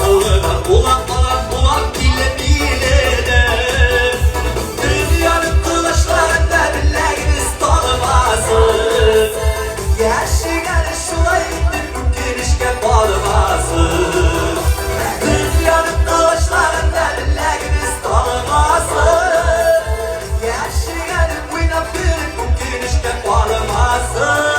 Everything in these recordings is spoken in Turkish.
bağlıdan Ulan bile bile dünyanın kılıçlarında birliğiniz tanımasın Yaşıgan şulay girişke bağlamasın dünyanın kılıçlarında birliğiniz tanımasın Yaşıgan oynap girişke bağlamasın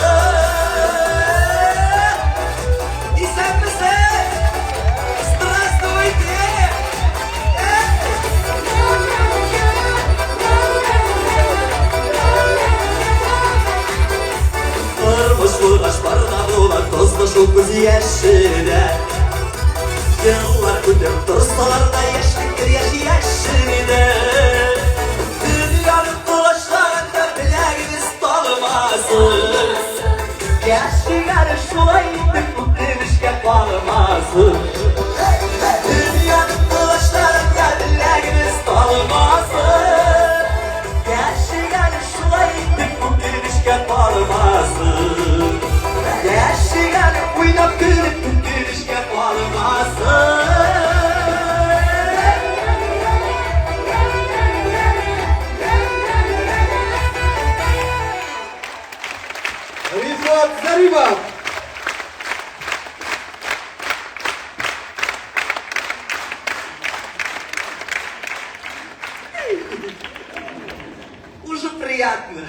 Çok kız yaşına Yıllar ödüm dursalar da yaşlıktır yaşına Dünyanın kılıçlarında bileğiniz tanımasın Yaşlıları şulay bu demişken bağlamasın Dünyanın kılıçlarında bileğiniz tanımasın Yaşlıları şulay bu demişken bağlamasın Yaşlılar oynap gülüp gülüşke bağlamasın Rifat Zaribat Уже приятно.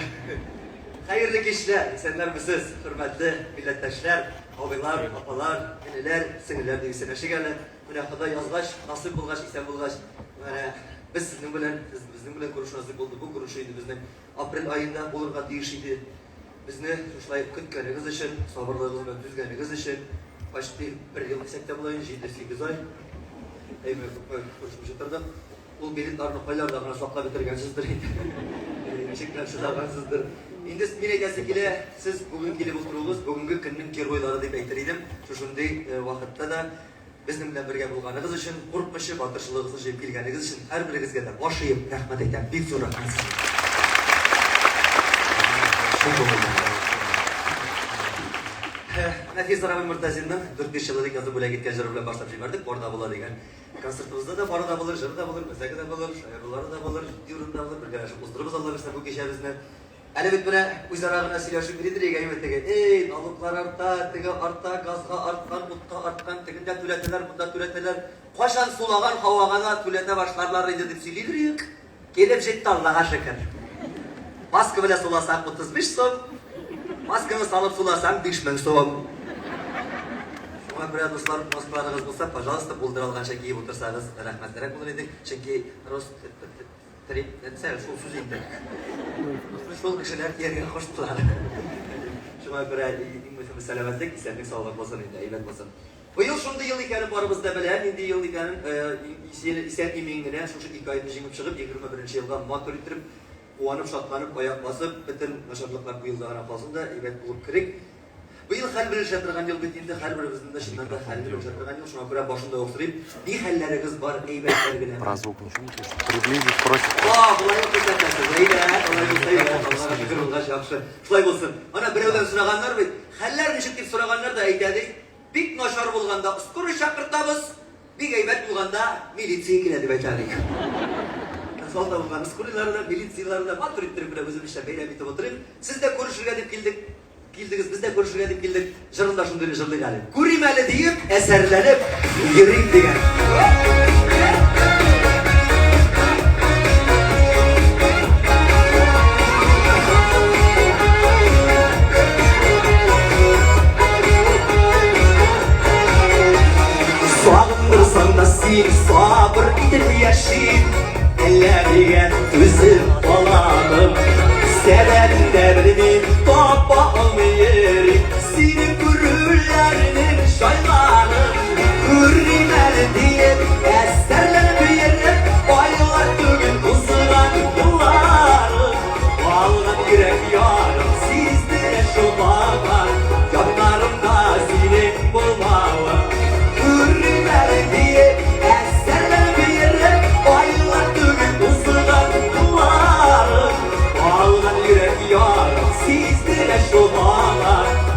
Hayırlı kişiler, insanlar mısınız? Hürmetli millettaşlar, abiler, apalar, eneler, sınırlar deyilsin. Eşeğerler, münafada yazgaç, nasip bulgaç, isen bulgaç. Biz sizin bilen konuşmazlık oldu. Bu konuşuydu bizden. April ayında olurga deyişiydi. Bizni şuşlayıp kütkeniz için, sabırlığınızla düzgeniz için. Başta bir yıl istekte bulayın, 7-8 ay. Eyme konuşmuş yatırdım. Ol gelin darını paylardağına sakla bitirgensizdir. Çekler şudağansızdır. Şimdi mine gelsekile siz bugün gelip oturuluz, bugünkü günün keroyları deyip aytırıydım. Şunday vakitte da bizden bilen birge bulganınız için, korkmaşı, batırçılığınızı jeyip kelganınız için her birinizge de başlayıp rahmet aytan. Büyük zor rahmet. Nefis Arabi Murtazi'nin 4-5 yıllık yazı böyle gitken jırı bilen başlayıp jeymerdik. Orada bula degen konsertimizde de barı da bulur, jırı da bulur, mesajı da bulur, şairları da bulur, diyorun da bulur. Bir garaşıp uzdurumuz alırsa bu geçerizine. Elbet buna uzarağına silahşı biridir ya gaymet tege. Ey nalıklar arta, tege arta, gazga artkan, utka artkan, teginde tületeler, bunda tületeler. Kaşan sulagan havaga da tülete başlarlar edip silidir yık. Gelip jetti Allah'a şeker. Maskı bile sulasan 35 son. Maskını salıp sulasan 5000 son. Şuna bir dostlar, maskalarınız bulsa, pajalosta bulduralgan şekiyi bultursanız rahmetlerek bulur edik. Çünkü rost Trip, sen şol söz indi. Şol kişiler yerine koştular. Şuna göre immetim selametlik, isenlik sağlık olsun indi, eybet olsun. Bu yıl şunda yıl ikanin barımızda bilen, indi yıl ikanin isen imingine, şu 2 ayını jingip çıkıp, 21. yılda motor itirip, uanıp, şatlanıp, ayak basıp, bütün başarılıklar bu yılda anaplasın da eybet bulup kırık. Bu yıl hal bilir şartırgan yıl bittiğinde hal birimizin de şundan da hal bilir şartırgan yıl şuna göre başında oksurayım. Ne halleriniz var eybetlerine? Про звук ничего не слышно. Приблизить просит. Bulay okuyacaklar. Allah'a şükür olgaç yapışı. Şulay olsun. Ana birevden soraganlar mı? Haller nişik deyip soraganlar da aytadi. Bik naşar bulganda uskuru şakırtabız. Bir eybet bulganda militsiye kiledi beytadi. Nasıl da bulgan uskuruları da militsiyaları da matur ittirip bile bizim işte beyle bitip oturayım. Siz de konuşurken deyip Gildiniz, biz de konuşurken deyip gildik. Jırında şunları jırlayın hali. Kurimeli deyip eserlenip yürüyüm diyen. Sağındırsan da sil, sabır edip yaşayın. Ellerine üzüm olalım. Sevenlerini tapa almayırım. Seni gürüllerinin şaylanı. Hürrimel diye eserler büyürüm. Aylar bugün uzulan yıllarım. Ağlan yürek yarım sizlere şu bağlar. Yanlarımda seni bulmalı. Hürrimel diye eserler büyürüm. Aylar bugün uzulan yıllarım. Ağlan yürek yarım sizlere şu bağlar.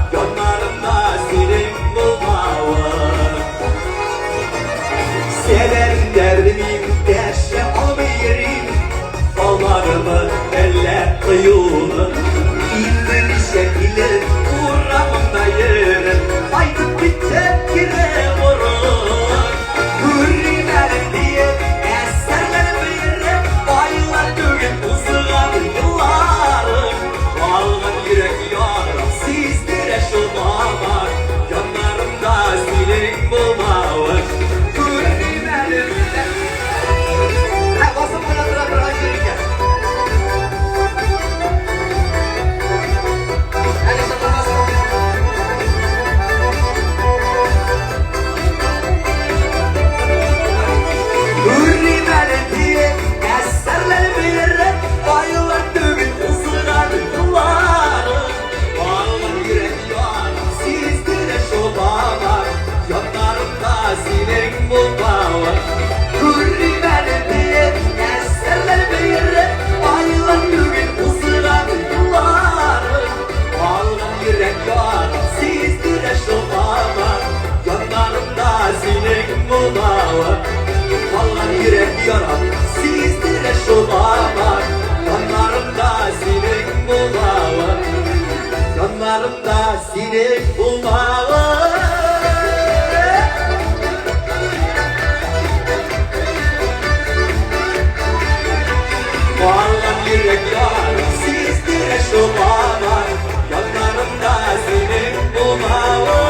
Seven derdimi derse almayırım Kollarımı elle kıyılır İndir şekilde uğramındayım Haydi bir tepkire vurur Hürrimerim diye eserlerim verir Bayılar düğün uzağın yıllarım Bağlan yürek yarım sizdire şu bağlar Yanlarımda senin bulmağın Hürrimerim basın bana tıra yürürken Vallahi yürek yaram sizdire şu bağlar Yanlarımda sinek bulmağı Yanlarımda sinek bulmağı Vallahi yürek yaram sizdire şu bağlar Yanlarımda sinek bulmağı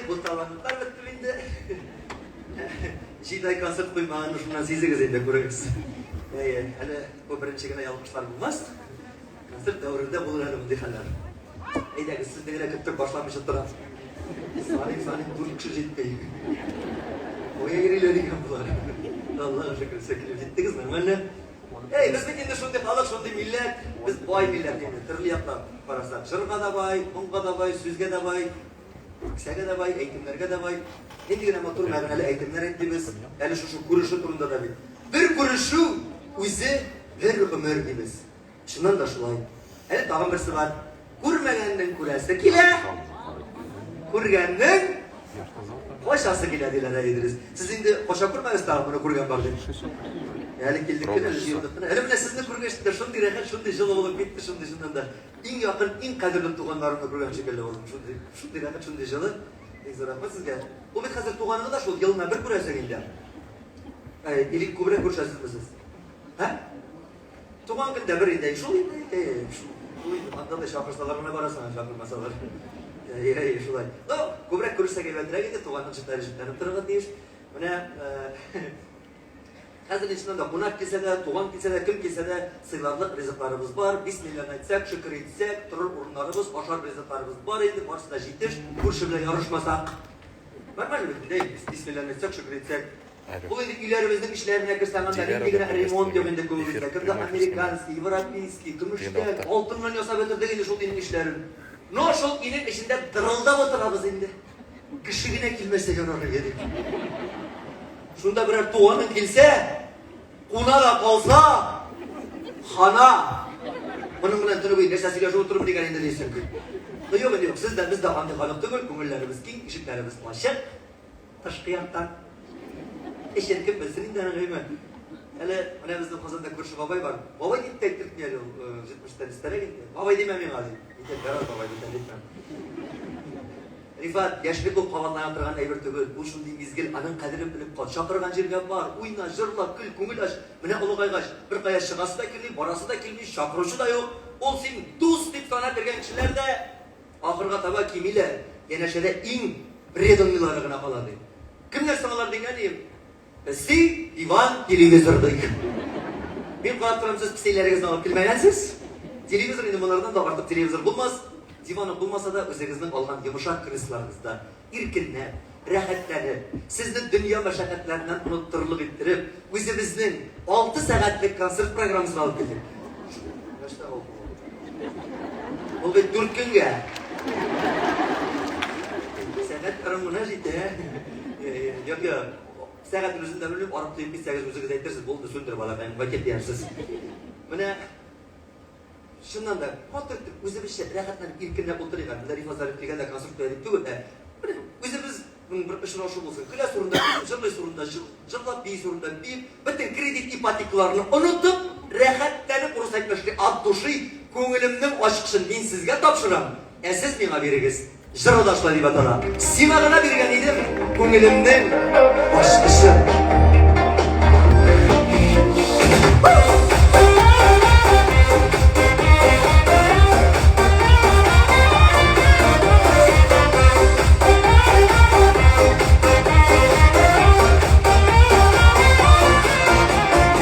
Bu talanlar bitti. Жидай концерт қоймаған ұшынан сезігіз енді көріңіз. Әлі бұл бірінші ғана ялғыштар болмас. Концерт дәуірінде бұл әлі мұндайхандар. Әйдәгі сіздегілі кіптір башламышы тұрам. Салим дұрт күші жетпей. Оя ерелереген бұлар. Аллаға шүкір сөкіліп жеттіңіз нормально. Біз бен енді шондай халық, шондай милләт, біз бай милләт енді. Түрлі яқтан қарасақ, жырға да бай, мұңға да бай, сөзге да бай. Кісәге де бай, әйтімлерге де бай. Енді генә матур мәғінәлі әйтімлер әйтіміз, әлі шу көрішу турында да бит. Bir көрішу өзі бір өмір дейміз. Шыннан да шулай. Әлі тағын бірсі бар. Көрмәгәннің көрәсі келе, көргәннің қошасы келе дейлер әйдіріз. Сіз енді қоша көрмәгіз тағы мұны көрген бар деп. Әлі келдіктен, әлі жиылдықтан. Әлі міне сізді көргештіктер, шынды рәхет, шынды жылы болып кетті, шынды жыннан да. Ең яқын, ең қадірлі туғандарымды көрген шекелі болдым. Шынды рәхет, шынды жылы. Еңзі рахмет сізге. Бұл бет қазір туғаныңы да шол елына бір көрәсің енді. Елік көбірек көршәсіз бізіз. Туған күнде бір енді, шол енді, андандай шақырсаларына барасың, шақырмасалар. Шолай. Көбірек көрсек ебәндірек енді, туғанның жыттары жыттанып тұрған дейіш. Міне, қазір ішінен де қонақ келсе де, туған келсе де, кім келсе де сыйларлық ризықларымыз бар. Бисмиллән айтсақ, шүкір етсек, тұрыр орындарымыз, ашар ризықларымыз бар. Енді барысы да жетіш, көрші біле ярышмасақ. Нормально білдейміз. Бисмиллән айтсақ, шүкір етсек. Бұл енді үйлеріміздің ішлеріне кірсаңында ендегіне ремонт емінде көңілізде. Кірді американский, европейский, күміштен, алтыннан ясап өтірдік енді шол енің ішлерін. Но шол енің ішінде дырылдап отырабыз енді. Кішігіне келмесе жарары едік. Шunda birer туғаның келсе, қуна да қалса, хана. Бұның мұнан түні бойын нәрсәсіге жол тұрып деген енді дейсің. Жоқ, сіз де біз де қандай қанық түгіл, көңіллеріміз кең, ішіктәріміз лашық, тышқияттан. Ешеркім білсін енді әні ғайма. Әлі, мұна біздің Қазанда көрші бабай бар. Бабай дейді тәйттіріп не әлі, 70-тен істәрек енді. Бабай деймә мен ғады. Етен бәрі бабай дейді. Рифат, яшілік болып қабанлай атырған әйбір түгіл, бұл шындай мезгіл, аның қадірін біліп қал, шақырған жерге бар, ойна, жырла, күл, көңіл аш, міне ұлы қайғаш, бір қая шығасы да келмей, барасы да келмей, шақырушы да жоқ, ол сен дос деп сана берген кішілер де, ақырға таба кемейлі, енешеде ең преданнылары ғына қалады. Кімдер саңалар деген ем? Бізді диван телевизордық. Мен қарап тұрам, сіз пістейлеріңізді алып келмейнәсіз? Телевизор енді мұнардан да артық телевизор болмас. Диваны болмаса да өзіңіздің алған емішақ кресларыңызда иркіннәп, рәхәтләніп, сізді дүния мәшәқәтләрінен ұнықтырылып еттіріп, өзіміздің 6 сағатлік концерт программасына алып келдік. Қашта ол? Ол бет 4 күнге. Сағат ұрымына жетті, Жоқ, сағат өзінде біліп, арып түйіп, сағат өзіңіз әйтерсіз, болды сөндіріп алақайын, бәкет дейірсіз. Міне, Şundan da oturttuk, özümüzce rahatlanıp irkinlep oturuyorlar. Larife zarif degende konsert verip tügül. Özümüz bir işin hoşu olsun. Kıla sorunda, jırlı sorunda, jırlap bir sorunda bir bütün kredit ipoteklarını unutup rahatlanıp ruhsat etmişti. Ad duşu ko'nglimning ochiqishini men sizga topshiraman. Siz menga berigiz. Jıradaşlar deyip atana. Simagına bergan edim. Ko'nglimning ochiqishi.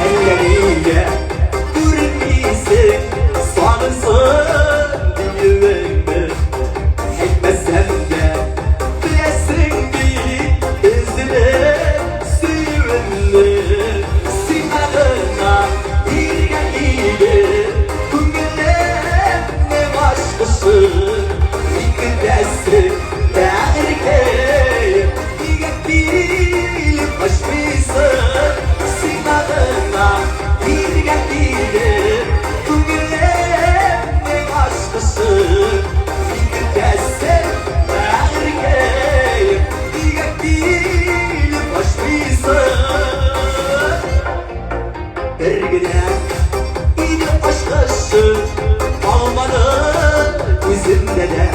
Elleriyle görünmeysin, sağınsın diyelim. Etmesem de bilesin bir izle suyunlu. Simağına bir geliydi, ko'nglimni başkası. Yıkıdası derken, bilip başmışsın. Simağına bir geliydi, ko'nglimni başkası. Bir güne yine başkası olmadı yüzümde de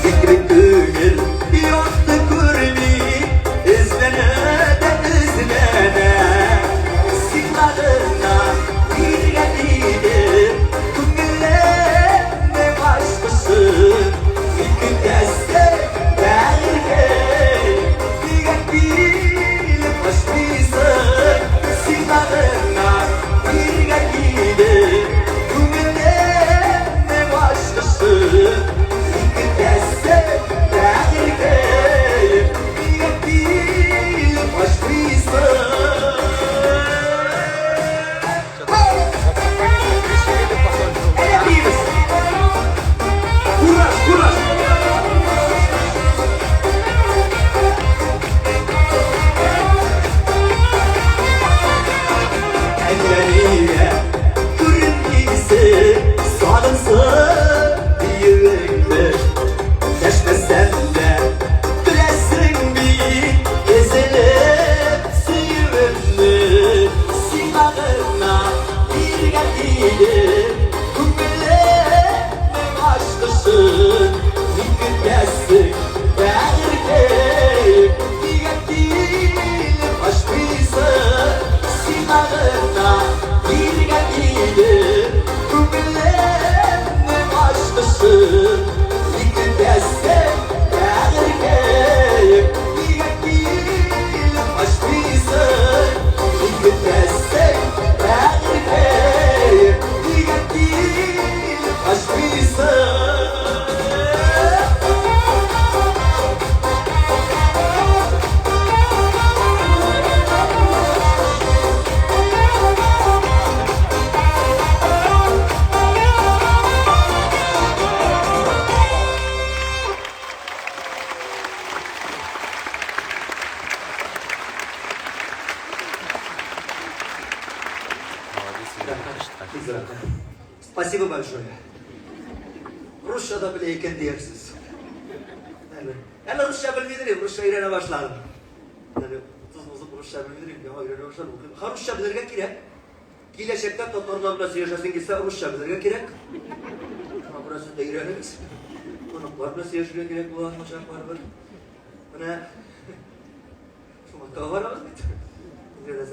fikrim gönül yoktu kurbi izlene de izlene sigmadına bir geliydi ko'nglimni başkası fikrim deste derken bilip başkası sigmadına bir geliydi ko'nglimni başkası fikrim deste derken bilip başkası. Elleriyle görünmeysin, sağlınsın diyelim. Deşmesem de bilesin bir ezilip suyunlu. Simağına bir geliydi, ko'nglimni başkası. Yıkıdası derken, bilip başkası. Simağına bir geliydi, ko'nglimni başkası. Yıkıdası derken, bilip başkası. Yıkıdası derken, bilip başkası. Güzel. Спасибо большое. Rusya'da bile iken diyersiz. Yani Rusça bilmiyorum, Rusça öğrene başladım. Yani tuzumuzu Rusça bilmiyorum, ya öğrene başladım. Ha Rusça bilirken gerek. Gelecekte Tatarlarla yaşasın gitse Rusça bilirken gerek. Ama burası da öğreniriz. Konuklarla yaşasın gerek, bu hoşak var var. Bana şu var ama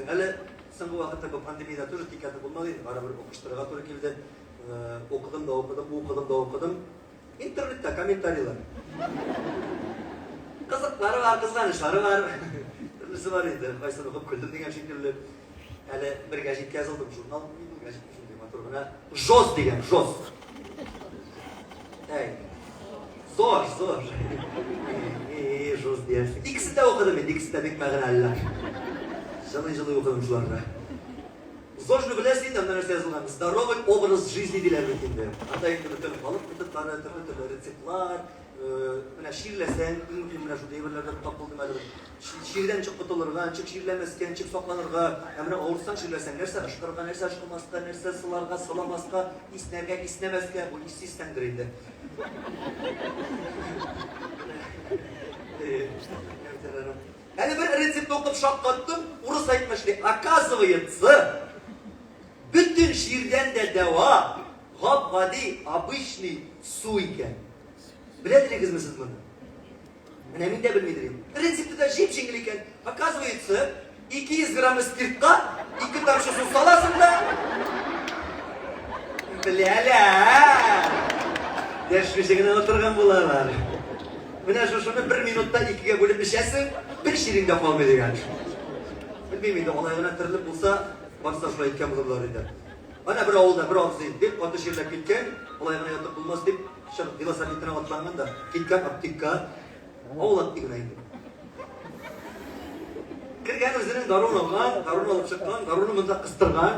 hele sen bu vakitte bu pandemide tür dikkatli bulmalıydım. Bana bir okuşturga tur geldi. Okudum da okudum. İnternette komentarlar. Kızıkları var, kızlanışları var. Türlüsü var idi. Baştan okup güldüm degen şekilde. Hele bir gecik yazıldım jurnal. Bir gecik şunu diyeyim. Joz degen, joz. Hey. Zor. Joz diyersin. İkisi de okudum. İkisi de bekmağın Allah. Жылы okudum şularda. Zojnu bilesin yandan neresi yazılgan? Здоровый образ жизни diler bütünde. Hatta yine bütün balık tutukları, türlü reseptler, şiirlesen, ümüklü şu devirlerde tapıldım öyle. Şiirden çık kutulurgan, çık şiirlemezken, çık soklanırga. Emre oğursan şiirlesen, nerse aşkırga, nerse aşkılmazka, nerse sılarga, sılamazka, isnerge, isnemezke, bu işsizsendir indi. Yani bir resept okup şaklattım, orası aytmıştı. Оказывается, bütün şiirden de deva, gadi, обычный su iken. Bilediniz mi siz bunu? Ben emin de bilmedim. Resepti de jip iken. Оказывается, 200 gram spirtka, 2 tarşı su salasın da. Bileler. Deşmişine oturgan bularlar. Buna şunu 1 minutta 2'ye bölüp işesin, bir şiirinde kalmaydı yani. Bilmeyeyim, olayına tırılıp bulsa, varsa şuraya itken bulurlarıydı. Bana bir oğulda, bir oğuz değil, deyip, atı şiirle gitken, olayına yatıp bulmaz deyip, velosipedine atlangan da, gitken aptikka, oğul attı güneydi. Kirgen özünün darun olup çıkkan, darunu mında kıstırgan,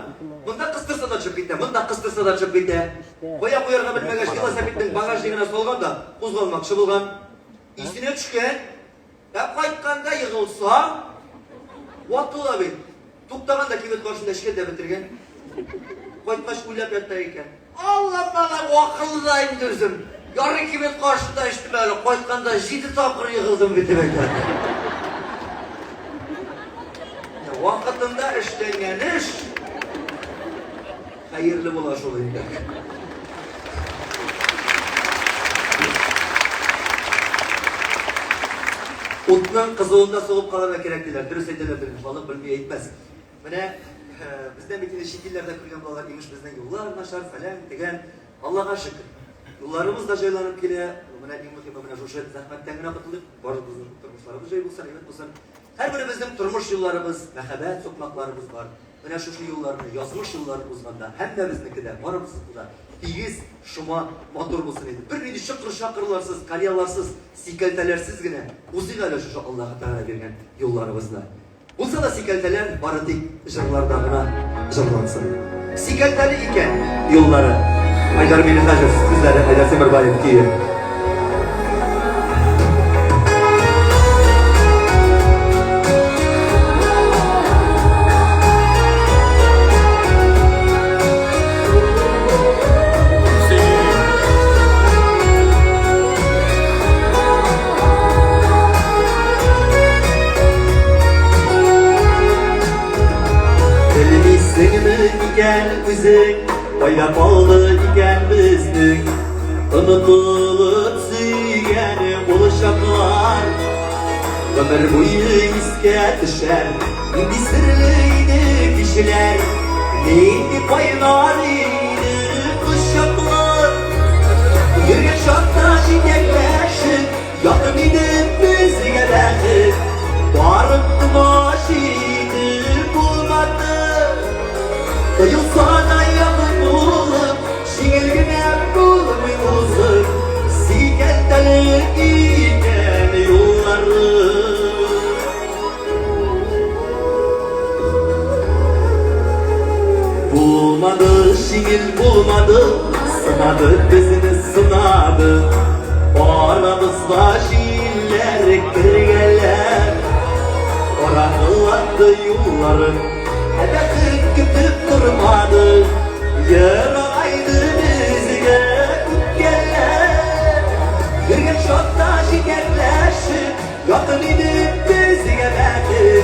mında kıstırsa da çık gitti, mında kıstırsa da çık gitti. Koya koyarga bitmegeç, velosipedin bagajligine solgan da, kuzgalmakçı bulgan, İsine düşken, hep kayıtkanda yığılsa, vaktıla bil. Tuktağın da kimet karşında şiket de bitirgen, kayıtkaş uylap yattayken, Allah bana o akıllı da indirdim. Yarın kimet karşında işte böyle kayıtkanda 7 tapır yığıldım bitirmekten. Vakitinde işlengen iş, hayırlı bulaş olayım da. Otun kızılında soğuk kalana gerekliler. Dürüst edilerdir. Balık bilmeye gitmez. Mene bizden bir şekillerde kırgan bağlar imiş bizden yollar naşar falan degen Allah'a şükür. Yollarımız da jaylanıp gele. Mene immuhima mene şu zahmetten güne katılıp var bizim turmuşlarımız jay bulsan evet bulsan. Her birimizin turmuş yollarımız, mehabet sokmaklarımız var. Mene şu yollarını yazmış yollarımız var da hem de bizdeki de varımız da. İyiz, şuma, motor bulsun edin. Bir neydi şıkır şakırlarsız, kalyallarsız, sikeltelersiz gine. Uzigayla şu Allah'a Teala vergen yollarımızla. Bulsa da sikelteler baratik jırlardan jırlansın. Sikelteli iken yolları. Aydar Melizajı sizlere Aydar Semirbayev ki. iken üzük, oynap oldu iken bizdik. Unutulup süygeni buluşaklar, ömür boyu iske düşer. İndi sırlıydı kişiler, neydi paylarıydı kuşaklar. Yürgen şartta şikekleşip, yakın idim bizge belki. Varıp maşiydi bulmadı. Dayılsa da yakın bulup, şiirgine bulmuyorsun. Sikelteli iken yolları. Bulmadı, şiir bulmadı, sınadı bizini sınadı. Aramızda şiirler kirgeler, oranıladı yolları. Hedefi kütüp durmadı, yaraydı bizge kutgeller. Yürgen şokta şikerleşip, yakın idip bizge belki.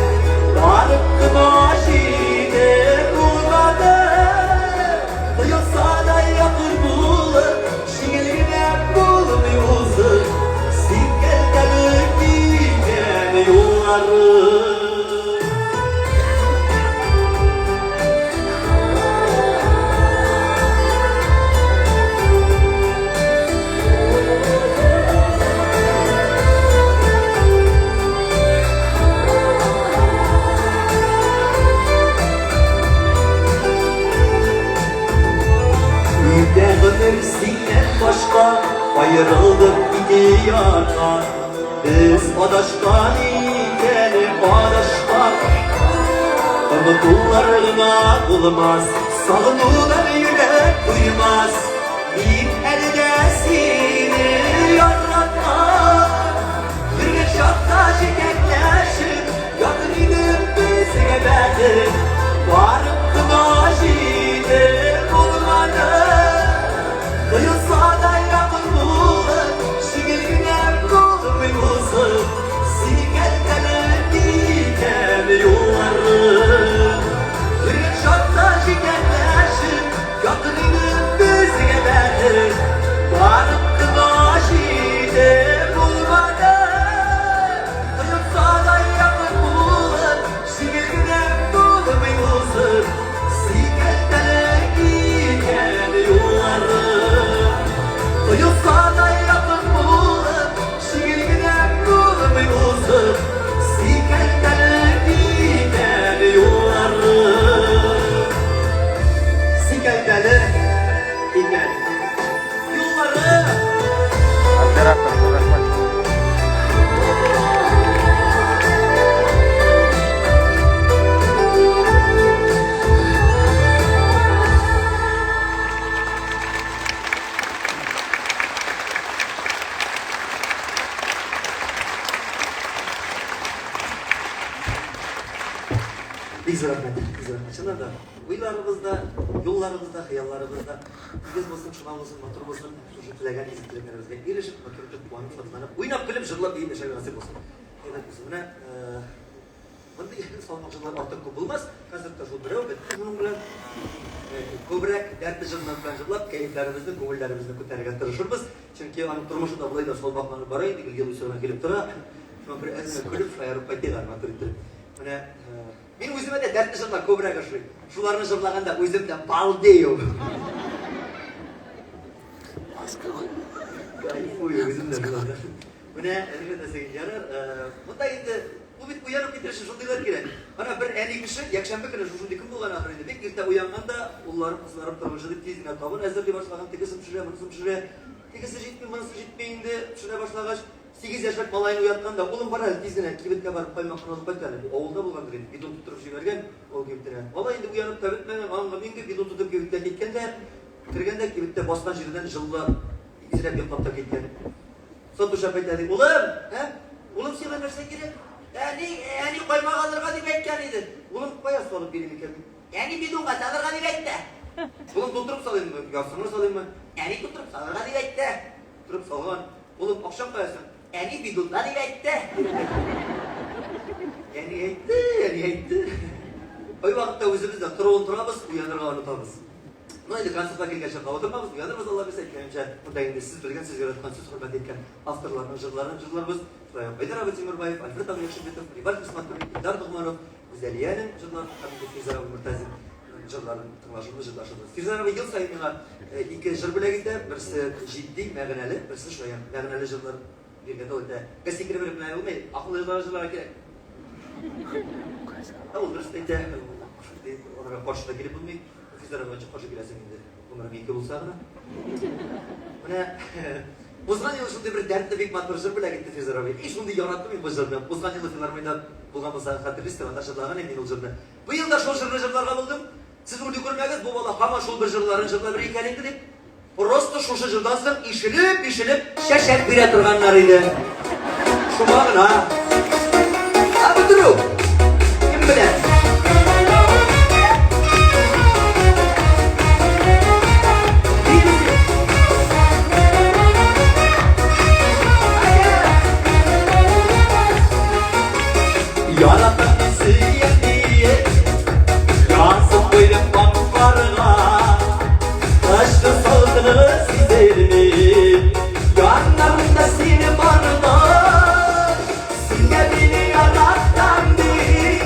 Varıp kımaşide bulmadı, duyulsa da yakın bulup, şiirine bulmuyorsun. Sikelteli iken yolları. Ömürsinden başka ayrıldık iki yana. Biz adaşkan iken adaşkan, umutlarına bulmaz Sağlıdan yürek duymaz bir elgesini yaratma. Bir şartta şekerleşir yakınım bize bedir. Varıp kınaşide bulmadı. Kıyılsa da yakın bulur şiirine bulmuyorsun. Sikertelen diken yolları. Bir şartta şekerleşir yakınım bize bedir. Varıp kınaşide bulmadı. Kıyılsa da yakın bulur şiirine bulmuyorsun. Sikertelen diken yolları. Kıyılsa da yakın bulur şiirine bulmuyorsun. Sikertelen diken yolları. Sikertelen diken yolları. Оператор, захватит. Biz rahmet. Şunlar da uylarımızda, yollarımızda, hayallarımızda biz olsun, şuna olsun, motor olsun, şu tilagan izleyicilerimizle erişip, oturup, puanı fırlanıp, oynap bilip, jırlap iyi yaşar nasip olsun. Evet, bizimle bunday salmoqchilar ortiq ko'p bo'lmas. Konsertda shu birov bitta bunun bilan ko'proq dardli jillar bilan jillab, kayflarimizni, ko'ngillarimizni ko'tarishga tirishamiz. Chunki uning turmushida bulayda solmoqlarni boraydi, yilga usulga kelib turadi. Shuna bir azmi kulib, fayarib qaytdilar maturida. Mana men o'zimda dardli jillar ko'proq ashlaydi. Shularni jillaganda o'zimda baldeyo. Kayfoy o'zimda jillaganda. Mana nima desang yarar, bunday endi bu bit uyanıp bitirishi shundaylar kerak. Mana bir 50 kishi yakshanba kuni shunday kun bo'lgan axir endi. Bek erta uyanganda ullarim, qizlarim turmushida tezgina tobun azirlay boshlagan, tekisim tushira, bunisi tushira. Tekisi jetmay, bunisi jetmay endi tushira boshlagach 8 yoshlik malayni uyatganda o'g'lim bor hali tezgina kibitga borib qo'ymoqni olib qaytgan. Bu ovulda bo'lgandir endi. Bidon tutib yuborgan o kibitni. Bola endi uyanib tabitmagan, anga menga bidon tutib kibitga ketganda, kirganda kibitda bosgan jeridan jillab izlab yo'qlab ketgan. So'tuşa aytadi, "O'g'lim, ha? O'g'lim senga narsa kerak?" Yani koymağalarga dip etken idi. Oğlum koya salıp birimi ekan. Yani bidonga salırga dip etdi. Oğlum tutturup salayım mı? Yarsını salayım mı? Yani tutturup salırga dip etdi. Tutturup salgan. Oğlum akşam koyarsın. Yani bidonga dip etdi. Yani etti. O vakitte özümüzde turabız, uyanırga unutabız. Neydi konsertga kelgancha qavotamiz, uyanırmız Allah bilsa aytgancha. Bunda endi siz bilgan, siz yaratgan, siz hurmat etgan avtorlarning jillarimiz Baydar abi Timurbayev, Alfred abi Yakşıbetov, Rival Kısmatov, İldar Doğmanov, Güzeliye'nin jillar, tabii Firzar abi Murtazim jillarının tırlaşımız jillaşımız. Firzar abi yıl sayın bana iki jil bilegitte, birisi ciddi, məğnəli, birisi şoyan, məğnəli jillar birgədə oldu. Qəsikiri verib nə olmayı, akıllı jillara gerek. O birisi de onlara qarşıda gelip bulmayı, Firzar abi önce qarşı gelesin indi. Bunlara meyke bulsağına. Buna Bozgan yılı şunday bir dertli bir matırışır bile gitti Firzar abi. Hiç şunday yarattım mı bu jırını? Bozgan yılı filarmayda bulgan bolsa hatırlıysa ben de şırlağın emin ol jırını. Bu yılda şol jırlarga buldum. Siz onu görmegіз, bu bala hama şol bir jırların jırlar bir ekenin deyip. Prosto şoşu jırdan soң işilip şaşak bire turganlar idi. Şumağın ha. Abi duru. Kim bilen? Yaratan bizi yediye Yansın böyle baklarına Taşlı saldınız sizlerimi Yanlarında seni barına Singe beni yaratan değil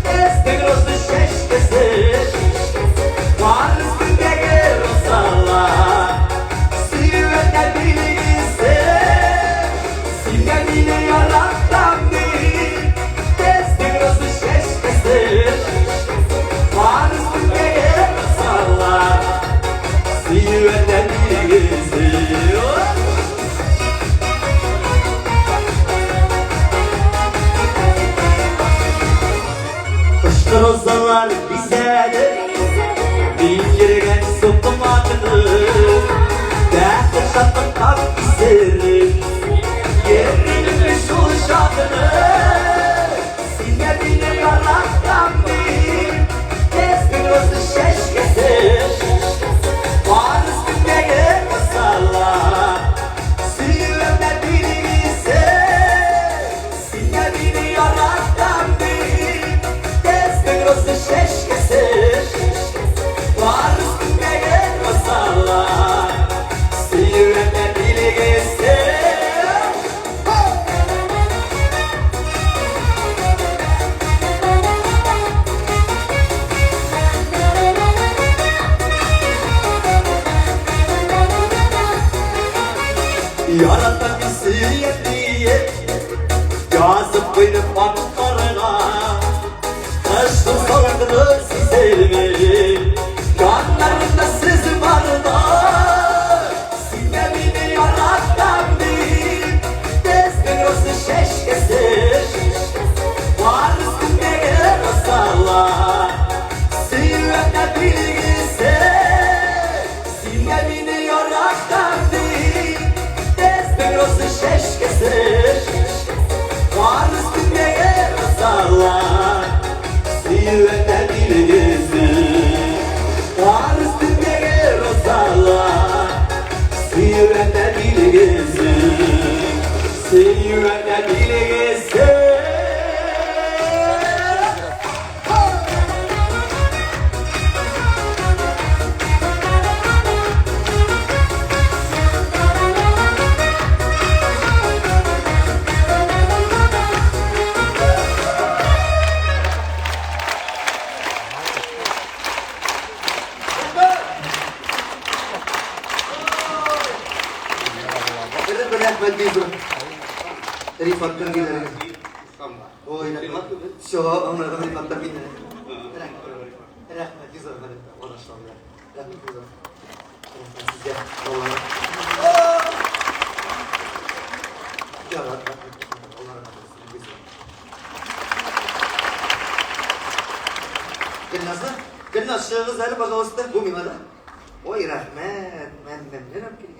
Estek rozlu şeşkesi Var üstündeki rosalar Sivete bilgisi Singe beni yaratan değil Var üstündeki rosalar Sivete bilgisi Kışlı rozalar bizedir, Yaratan bizi diye yazıp koyup baklarına Kışın sorduğunu sizlerimi Yanlarında siz vardı Sinne beni yaratan bir Destek olsun şeşkesiz Var üstünde masallar Sivvete bilgisi Sinne beni yaratan bir Destek olsun şeşkesiz Var üstünde masallar Sivvete bilgisi Var üstünde masallar Sivvete bilgisi Sivvete bilgisi Bener bener ben bir durum. Dari fakir gila. Oh ini mak. Show orang dari fakir gila. Enak mati zor mana. Allah şalla. Enak zor. Size Allah. Ya Allah. Allah razı olsun. Kenasa? Kenas şahıs hali bagavasta bu mimada. Oy rahmet. Ben ne yapayım?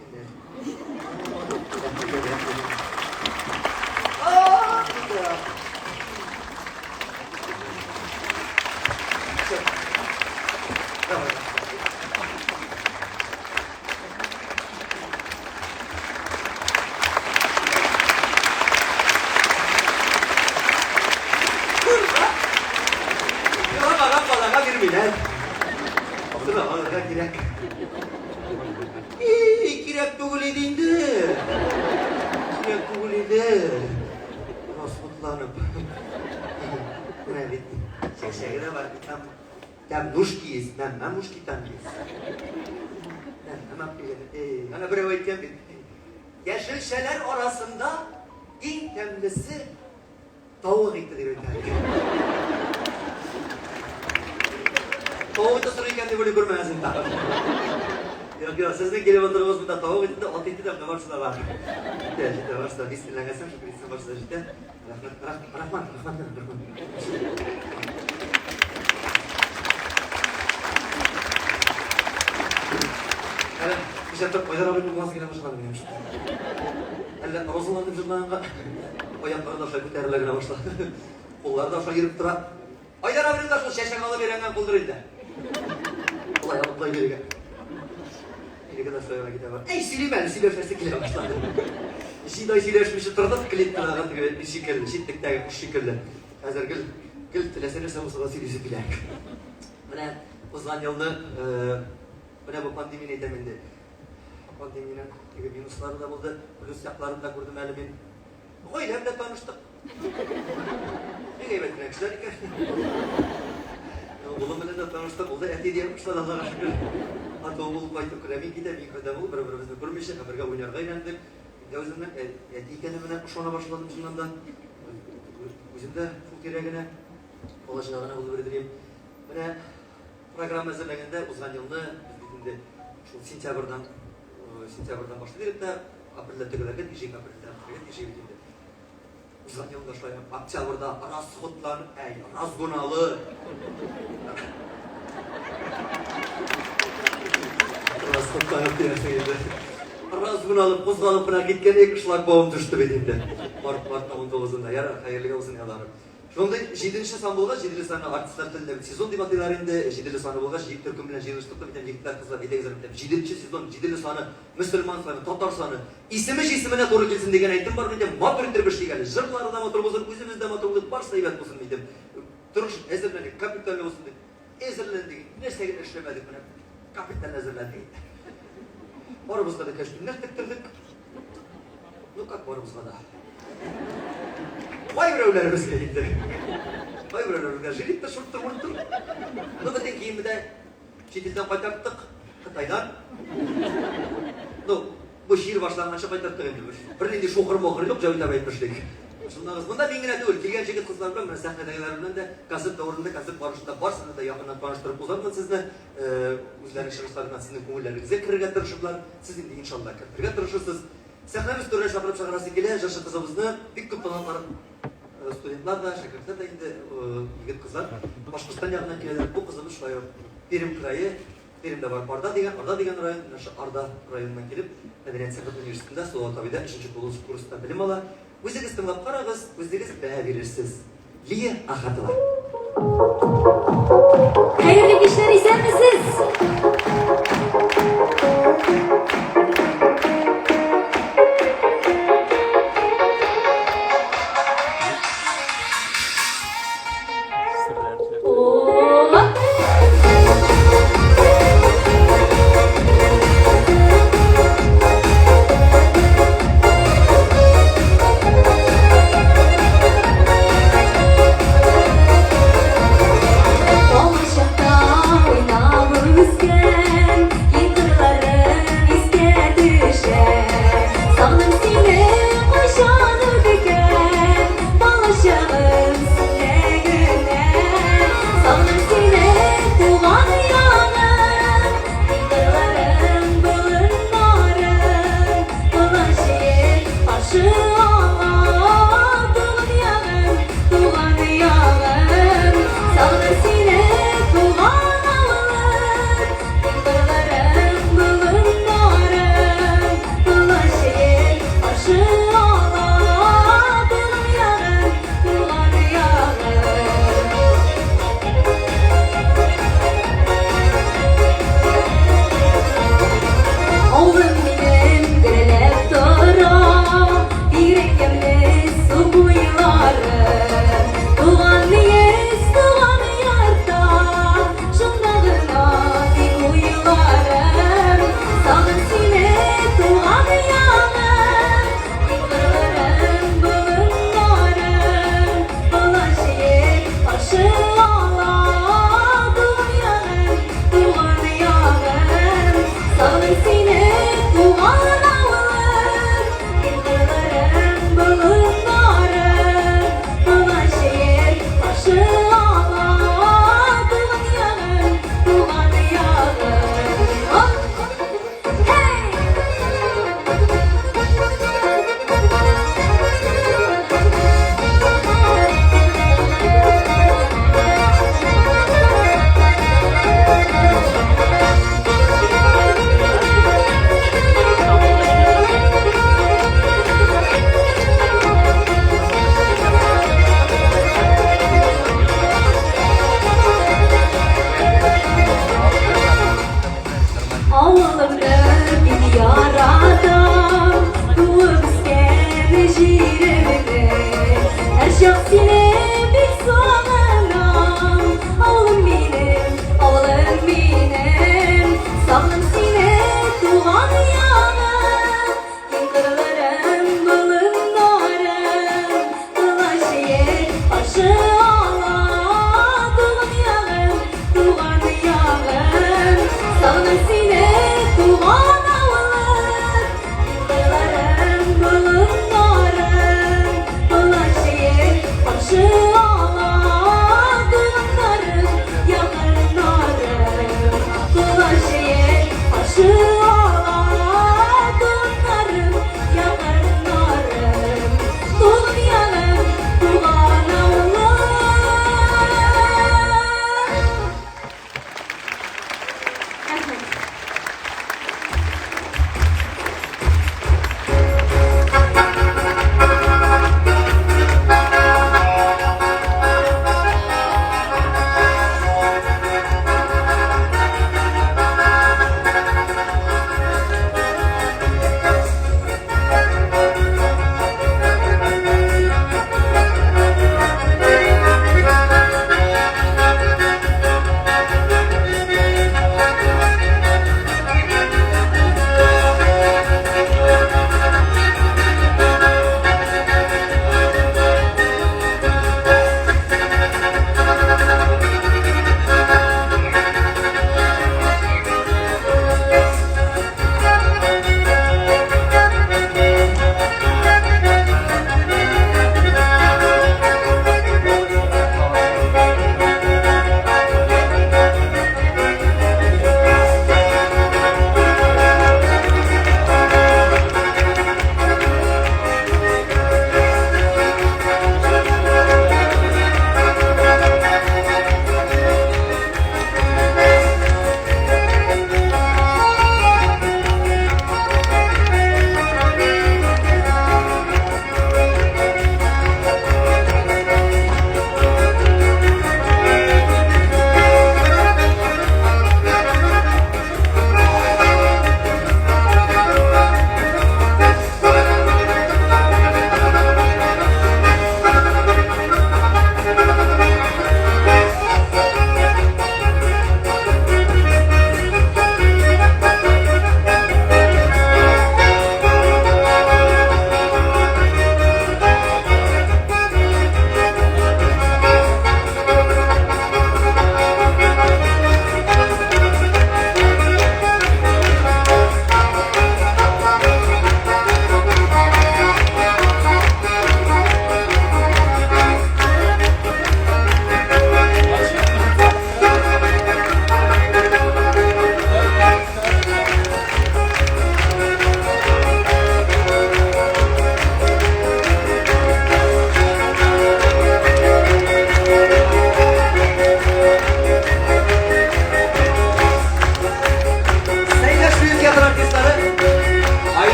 Kirek tuguli dindi. Kirek tuguli de. Rasmutlanıp. Evet. Şeşegine var. Tam nuşkiyiz. Ben nuşkitan giyiz. Hemen bir. Ana bir öğretmen bir. Yeşil şeyler arasında en temlisi tavuk eti diyor. Tavuğu da sırayken de böyle görmezsin. Yok sizin gelip oturduğunuz burada tavuk eti de ot eti de ne varsa var. İşte varsa bismillahirrahmanirrahim. Şükür varsa işte. Rahman. Evet, işte çok Aydar abinin bulması gene başladı benim işte. Elle Rasulullah'ın cümleğine ayakları da aşağı kötülerine başladı. Kolları da aşağı girip dura. Aydar abinin de aşağı şeşekalı bir rengen kulduruydu. Olay alıplayı bir rengen. Bir kadar söyleme gidelim. Ey sileşmesi kile başladı. Şiday sileşmişi tırdık kilit tırdık gibi bir şekilde, şiddetli bir şekilde. Hazır gül tilesene mustafa silisi bilek. Bana uzun yolda bana bu pandeminin teminde. Pandeminin virüsleri de buldu, virüs yaklarını da kurdum elimin. Öyle hem de tanıştık. Ne kaybetmek istedik. Oğlum bile de tanıştık, oldu eti diyemişler Allah'a şükür. Hatta oğul kayıtıp kremi gide bir kadar oldu, birbirimizi kurmuştuk, haberge oynarga inandık. De özümden eti kendimden uşağına başladım şimdiden. Özümde Fulkire'ye ulaşacağına bulu verdireyim. Bana program hazırlığında uzun yılını biz şu sentyabrdan başladık da aprilde tükelerken diyecek bitindi. Uzun yılında şöyle Oktyabırda Rasxotlar, Razgonalı. Rasxotlar yaptı. Razgonalı pozgalıp buna gitken ek şlagbaum düştü bedimde. Mart'ta 19'unda yara hayırlı olsun yalarım. Şunda 7. sanbolga 7 sani artistlar tilinde sezon debatlarında 7 sani bolga 7 Türkmen bilen jığılıştıkta biten yigitler kızlar edegizarım 7. sezon 7 sani Müslüman sani Tatar sani ismine doğru kelsin degen aytım var mıydı? Matüründür bir şey geldi. Jırları da matür bolsun, özümüzde matürlük varsa evet bolsun dedim. Duruş ezberlendik, kapital olsun dedim. Ezberlendik, neyse işlemedik buna. Kapital ezberlendik. Oramızda da kaç günler tıktırdık. Nukak oramızda da. Vay brevlerimiz geldi. Vay brevlerimiz geldi. Jelip de şurttur murttur. Ne kadar kiyimi de çitilden kaytarttık. Kıtaydan. bu şiir başlangança qaytarıp döndürmüş. Bir indi şokur mokur yok, cavita aytmıştık. Şundan bunda men gene değil, kelgen jigit kızlar bilen, men sahnedegiler bilen de kasıp davrında, kasıp barışında barsını da yakından tanıştırıp uzatın sizni. Özlerinin şırışlarından sizin ko'ngillarigizga kirga tirishiblar. Siz endi inshaalloh kirtirga tirishasiz. Sahnamiz turga chaqirib chaqirasi kelgan yosh qizimizni bek ko'p talantlar studentlar da, şagirdlar da endi yigit qizlar Boshqirdiston yaqindan keladilar. Bu qizimiz shu Perim krayi, Perimde var Arda degan rayon, shu Arda rayonidan kelib, Madaniyat san'at universitetida So'g'otovida 3-kursda bilim oladi. O'zingiz tinglab qarag'iz, o'zingiz baho berasiz. Liya Ahadova. Hayırlı işler ister misiniz?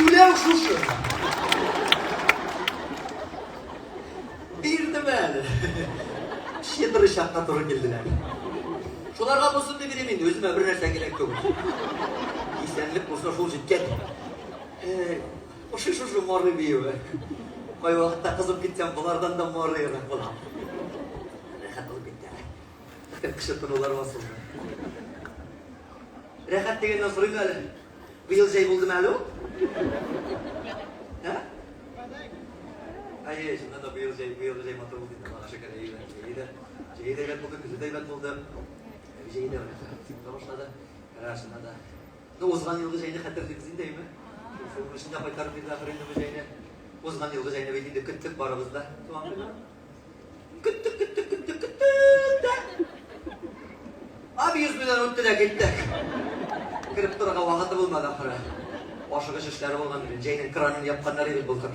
Gülen şuşu. Bir de böyle. Şedir şakka turun geldiler. Şularga bolsun bir birimin, özüme bir nerse gerek yok. İsenlik bolsa şul jitken. Şuşu morri biyo. Koy vakitte kızıp gitsem bulardan da morri yarak bulam. Rehat olup gitti. Kışıttın olar basıldı. Rehat degenden sorayım öyle. Bu yıl şey buldum öyle o? Ha? Hayır, şundan da bu yıl şey matı buldu. Bana şeker iyi de. Şeyi de evet buldu, kızı da evet buldu. Bir şeyi de var. Kavuşladı. Kararşına da. Ne uzman yılda şeyini hatırlık kızın değil mi? Şunun içinde baytarıp bir daha fırında bu şeyini. Uzman yılda şeyini bildiğinde kıttık baramızda. Tamam mı? Kıttık da. Abi 100 milyon öttü de gittik. Kırıp durağa vakıtı bulmadan para. Aşığı şişleri olgan birin. Ceynin kranını yapkanları bir bulduk.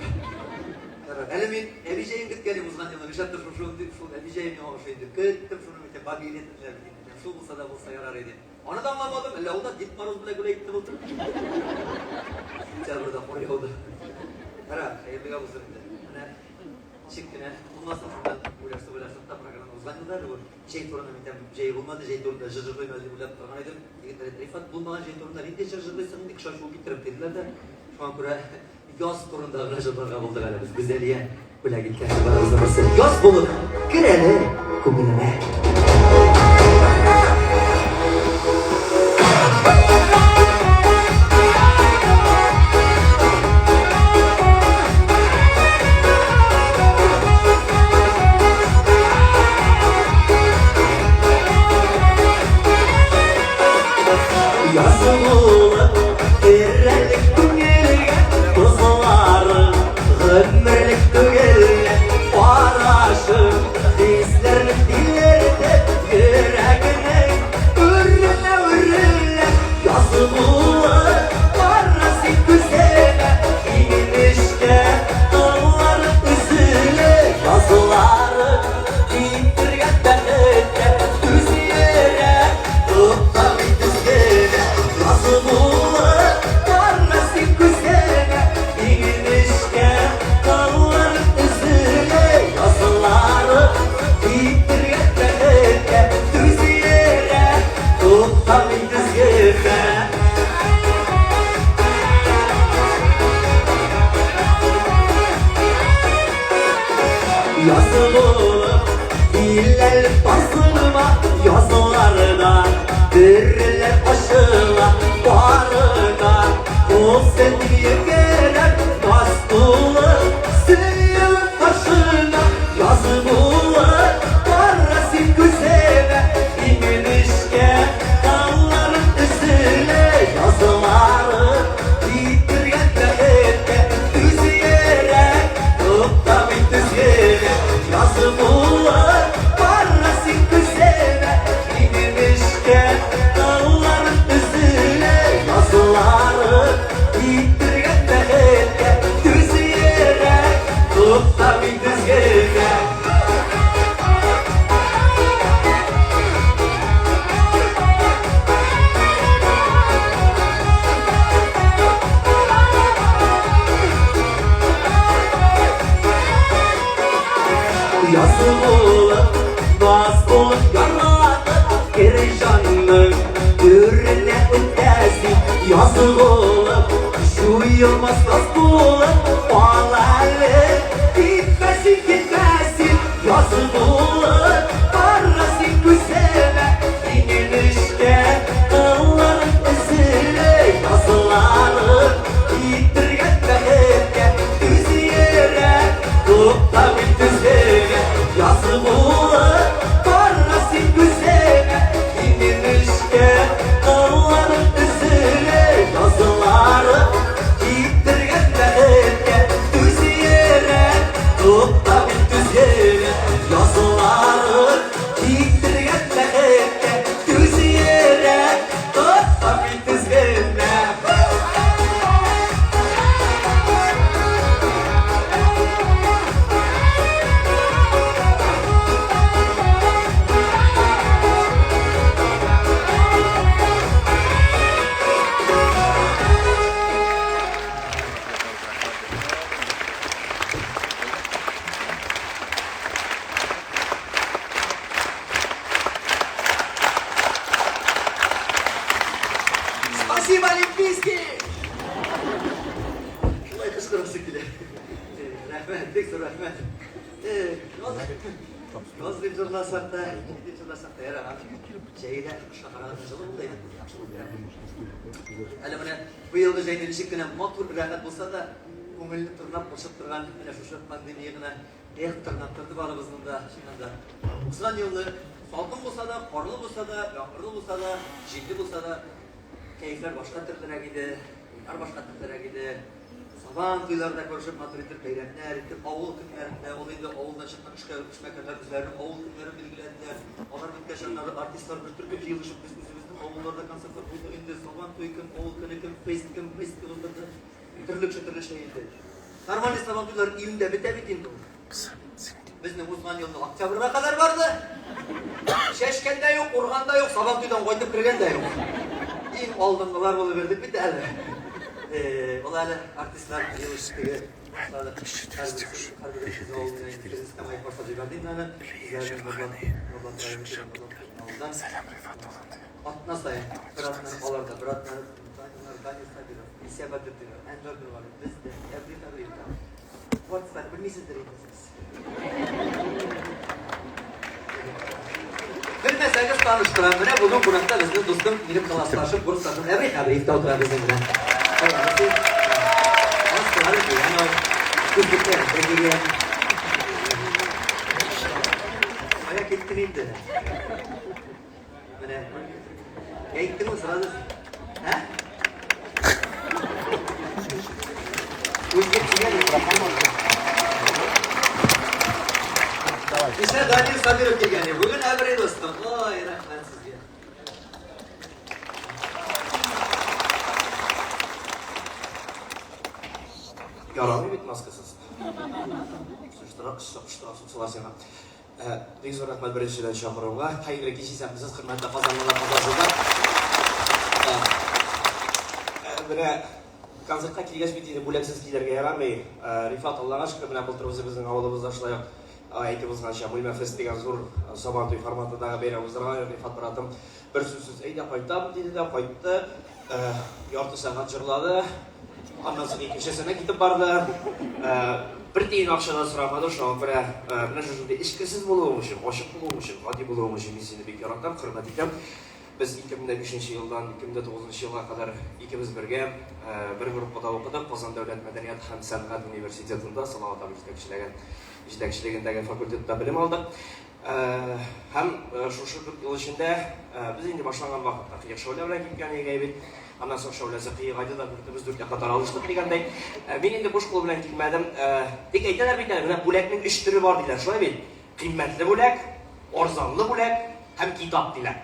Elimin evi şeyin gitkenim uzman yılda. Nişattır şu evi şeyin o şeydi. Kıttım şunu bir babi iletirler. Şu bulsa da bulsa yarar edin. Onu da anlamadım. Elle o da git maroz bile güle gitti buldum. Çar burada oraya oldu. Kara, hayırlıga bulsun bir de. Çıkkına, bulmasın şuradan. Uyarsa da bırakalım. Uzman yılda bu. Şey toruna mitem, şey bulmadı, şey torunda jırjır koymazdı. Burada tutanaydım. Yigitleri Rifat bulmadan şey torunda. Rinde jırjır koysanın dik şaşı bitirip dediler de. Şu an kura yaz torunda jırjırlar buldu galiba. Biz güzeliye. Ula gitken baramızda basın. Yaz bulup, girene, kumilene. Yazılı birlik tügelge Kuzuları ömürlük tügelge Paraşın dizlerini dillerinde Yüreğine ürüle Yazılı parası güzele İnişte dağları üzüle Yazıları indirgenden öte Düz yere tuttan Yazılı parası güzele İnişte dağlar üzüle Yazıları bitirgenden öte Düz yere tuttan düzgene Yazılı diller basılma Yazılarda diriler aşıla Barına o sevgiye gerek Bastılı sıyıl taşına Yazılı parası güzele İnişke dağların üzüle Yazıları bitirgende ete Düz yere tutta bir düzgene Yazılı parası güzele İnişke dağların üzüle Yazıları bitirgende ete Düz yere tutta bir düzgene Yazılı bas bulup yarladı Kirişanın ürüne ötesi Yazılı şu yılmaz bas bulup Bağlarlı gitmesin Yazılı parası güzele İnişte dağların üzüle Yazıları bitirgende ete Düz yere tutta bir düzgene Yazılı parası güzele İnişte dağların üzüle Yazıları bitirgende ete Düz yere kışkırısı gibi. Rahmet, pek rahmet. Nasıl jurlasak da yaraman. Şeyde şahara kışılı oldu ya. Hele bana bu yılda şeyden işikine motor bir rahmet olsa da көңілді тырнап қошып тұрған міне шушы пандемияны тырнап тұрды балымыздың да шынында. Осыған елі салқын болса да, қарлы болса да, жаңбырлы болса да, желді болса да, keyifler başka türlere gider, oyunlar başka türlere gider. Sabah kıyılarda görüşüp maturidir, beyretler, avul günlerinde, olaydı avuldan çıkmak üç mekanlar üzerine avul günleri bilgilediler. Onlar bitkeşenler, artistler bir türlü yılışıp biz üzümüzün avullarda konsertler buldu. Indi sabah kıyıkım, avul kınıkım, feysikim, feysikim, türlü şeydi. Normalde sabah kıyılar iyinde bitindi. Bizning uzman yılda oktyabrga kadar vardı. Şeşkende yok, Urganda yok, sabah kıyıdan koydup kirgen de yok. İn oldunlar buluverdik bir de. Olayla artistler yılıştığı kardeşimiz olduğuna istemeyi başladı. Gardinlerle güzel bir Selam Rifat Olandi. Atna sayın, bıraklar alarda, bıraklar İsya Badır'dır, Endor'dur var. Biz de every time. What's that? Bilmisidir siz. Bilmeseniz tanıştıran bile bugün Burak'ta bizde dostum, benim klaslaşıp, kurslaşıp, every ifta oturan bizimle. Nasıl var ki? Yani kızlıklar, sevgililer. Ayak etkineyim de. Böyle, gittin mi sırada? He? İşte Daniel Sabirov kelgani. Bugün every dostum. Oy, rahmet sizga. Yalanı bit maskasız. Sulasına. Biz rahmet birinchidan Shomurovga, xayrli kechingizsiz, hurmatli qozonlar qozonlar. Buni konsertga kelgach bitini bo'laksiz kiylarga yaramay. Rifat Allohga shukr bilan bultirimiz bizning avlodimizda shular aytibizgancha Mo'yma Fest degan zo'r Sabantoy formatidagi bayram o'zaro Rifat biratim bir so'zsiz aytib qo'ydim dedi, qo'ydi. Yorti soat jurladi. Ondan so'ng ikkinchisini ketib bordi. Bir tiyin akşadan so'ramadi, shu bira mana shunday ishqisiz bo'lmoqchim, oshiq bo'lmoqchim, oddiy bo'lmoqchim, seni bekor otam, hurmat etam. Biz 2005-yildan 2009-yilga qadar ikimiz birga bir guruhda o'qidik. Qozon davlat madaniyat hamda san'at universitetida Salovat yetakchiligidagi fakultetda bilim oldik. Ham shu yil ichida biz endi boshlagan vaqtda qiyiq shovlar bilan ketgan edik. Ondan so'ng shovlasi qiyiq aytdi, biz to'rtga qator olishdik deganday. Men endi bosh qo'l bilan kelmadim. Dek aytadilar bitta bo'lakning 3 turi bor deydilar. Shunday bil. Qiymatli bo'lak, arzonli bo'lak, ham kitob deydilar.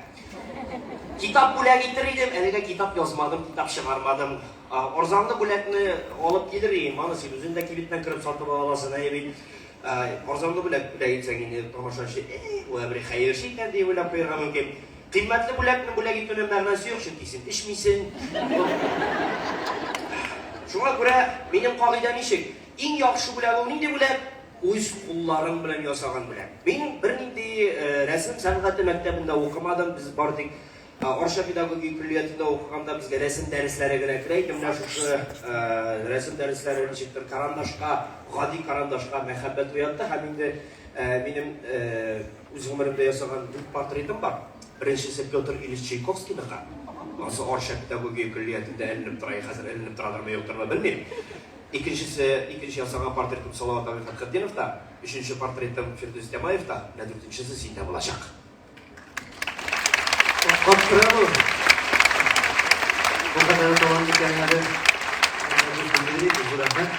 Kitap bo'lak getirdim, eliga kitap yozmadim, kitap chiqarmadim. Arzonli bo'lakni olib keldim. Mana sen o'zingda kibitdan kirib sotib olasan, aybi. Arzonli bo'lak etsang endi tomoshachi, u bir xayr shay ekan deb o'ylab qo'yarman mumkin. Qiymatli bo'lakni bo'lak etishning ma'nosi yo'q, shunkisin. Ishmaysan. Shunga ko'ra mening qoidam eshik. Eng yaxshi bo'lak o'ning deb bo'lak o'z qo'llarim bilan yasagan bo'lak. Men bir ningday rasm san'ati maktabida o'qimadim, biz bordik. Orşa pedagogik külliyatında oxuganda bizga resim darslariga kiraydi. Mana shu resim darslari ichida qarandoshqa, g'odiy qarandoshqa muhabbat o'yatdi. Hamda mening o'z umrimda yasagan portretim bor. Birinchisi Pyotr Ilyich Chaykovskiyniqa. O'zi Orşa pedagogik külliyatida ilinib turay, hozir ilinib turadimi yo'qdirmi bilmayman. İkinci yasagan portretim Salovat Fatkaddinovda, üçüncü portretim Firdevs Temayevda, dördüncüsü sinde olacak. Bravo. Bu kadar dolan dükkanları bildirdik bu rahmet.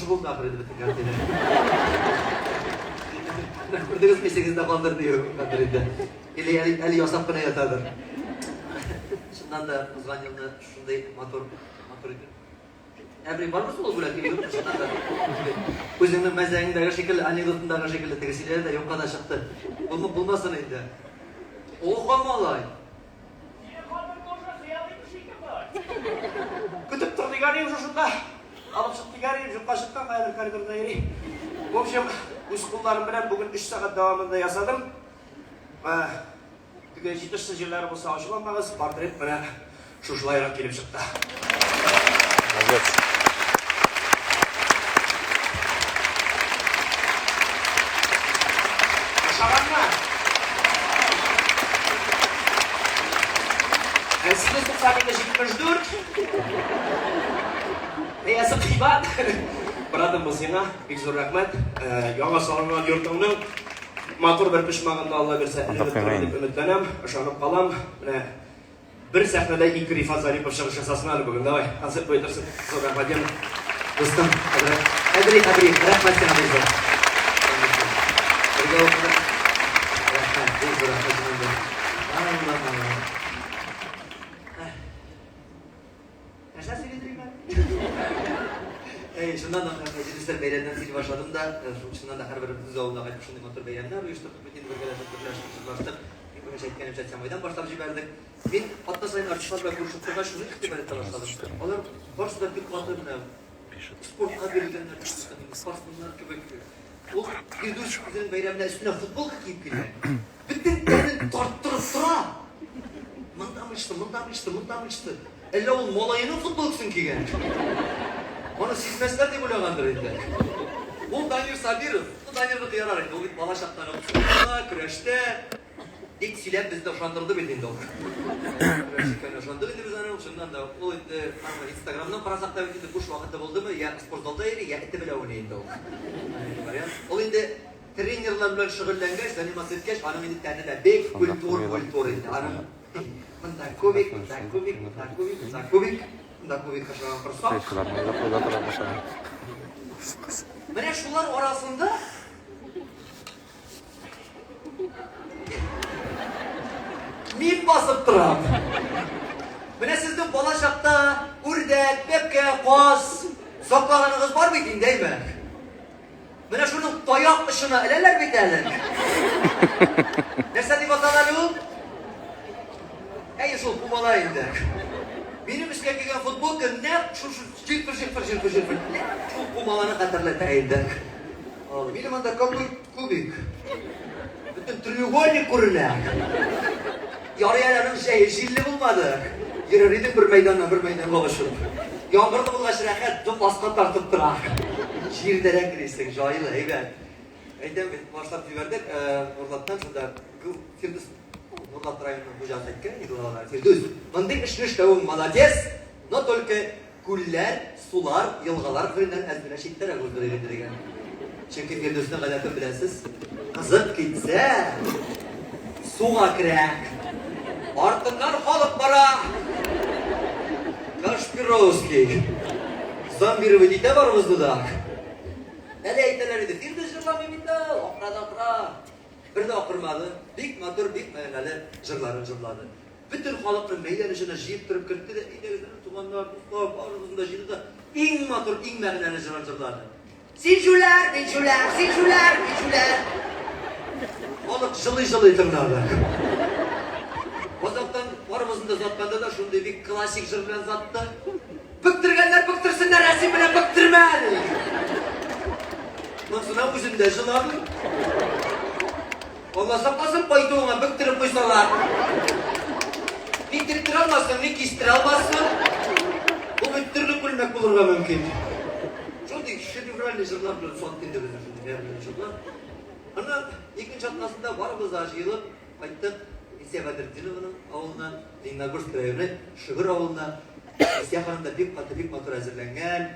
Şu buldu ahirede bütün kartıyla. Kurdunuz meşegizde kaldır diyor kadarıyla. Eli yasap bana yatadır. Şundan da uzman yılda şunday motor idi. Every var mısın o bulak gibi şundan da. Özünün mezeyindeki şekilde, anekdotundaki şekilde tegesileri de yok kadar çıktı. Bulmasın indi. Oğlum olay. Kütüp turdu garayım şuşunda. Alıp çıktı garayım, жұқа шыққан қайыр коридорда ерейim. В общем, өз қолдарым білен бүгін 3 сағат davamında ясадым. Түге жетішті жерлері болса ашыланмағыз, портрет міне шушылайрақ келіп шықты. Молодец. Шаранна. Siz de sakinde 74. Esa kıybat. Biradım bu sana. Bek zor rahmet. Yağa salınan yurtumның matur bir pişmağında Allah berse ilgili dip ümitlenem. Işanıp kalam. Bir sahnede iki Rifat Zaripov çıkış esasını alıp bugün. Davay. Konsert boyutursun. Zor rahmet diyelim. Dostum. Adri. Rahmet sana bir zor. Rahmet. Bir zor rahmet. Allah. Aşağı seyredireyim ben. Şundan da meclisler beylerden seyri başladım da şundan da her bir düz avında kaçıp şundan otur beylerler uyuşturup bütün bölgelerden birleştirmiştim. Bir konuş etkenim çatsamaydan başlayıp jiberdik. Ben hatta sayın artistlarla görüşüp turda şunu iktibar ete başladım. Onlar başta bir kuatlarına sportla verilgenler, sportlar köpekliyor. O bir düz bizim beylemler üstüne futbol giyip geliyor. Bütün kendini tarttırıp dura. Mındamıştı. Elle ol molayının futbolcusun ki gel. Onu sizmezler de bulagandır indi. Bu Danir Sabirov, bu Danir'de kıyarar indi. O bir bala şaptan okusunlar, küreşte. İlk silep bizi de uşandırdı bildiğinde o. Küreşte uşandırdı biz anı şundan da. O Instagram'dan parasak da bildiğinde kuş vakitte buldu mu ya spor dalda yeri ya ette bile oynayında o. O indi trenerlerle şıgıllengeç, animasyon etkeç, anım indi tane de bek kultur indi. Mendakubik kaşıran fırsat. Şeyçilerine de koyuyorlar başarılı. Mene şular orasında min basıp duram. Mene sizin Balaşak'ta Urdek, Bepke, Koz saklağınız var mıydı değil mi? Mene şunun dayak dışına eleler biterler. Nerse deyip ataları? Ey şu kumala indi. Benim üstüne gelen futbol ki ne şu cilfir. Ne şu kumalanı hatırlata indi. Benim anda kubik. Bütün triyogonik kurulak. Yarıyaların jilli bulmadı. Yürürdüm bir meydanla dolaşıp. Yağmurda bulaşır rahat, çok aslan tartıp durar. Şiirlere girişsin, jahil heyber. Eydem başlap verdik, oradan sonra Firdus Nurlat rayonunun hocasıyken yıkılalar Firdus. Mındık işleştevun malades, no только güller, sular, yılgalar kırından ezbine şitlere gördürüyor. Çünkü Firdus'un galatını bilesiz. Kızıp gitse, suğa kirek. Artıklar halıp bara. Kaşpirovski. Zan bir vedite var vızdıdak. Hele eyteleriydi. Firdus jırlamı bitti. Okra. Bir de okurmadı. Bik meğerlerle jırladı. Bütün halkın meydanışına jiyip durup kırktı da eytelerden tuğanlar, dostlar, bağrımızında jiydi da in meğerlerle jırladı. Sinşuler. Halk jılı tırnadı. O zaten varımızında zatkanda da şunday bir klasik jır bilen zattı. Bıktırganlar bıktırsınlar, resim bilen bıktırmaz. Nasıl üzümde jıladı? Allah saklasın payduğuna bıktırıp koysalar. Ne tirtir almasın, ne kistir almasın. Bu bıktırlık bilmek bulurga mümkün. Şunday şedevralle jırlar bilen soğuttinde bizim jırlar. Ana ikinci atlasında varımızda jıyılıp kayttık. İsya Badircinov'un avulundan, Dinagursk rayonu, Şıgır avulundan İsya Hanım'da bir motor hazırlangan.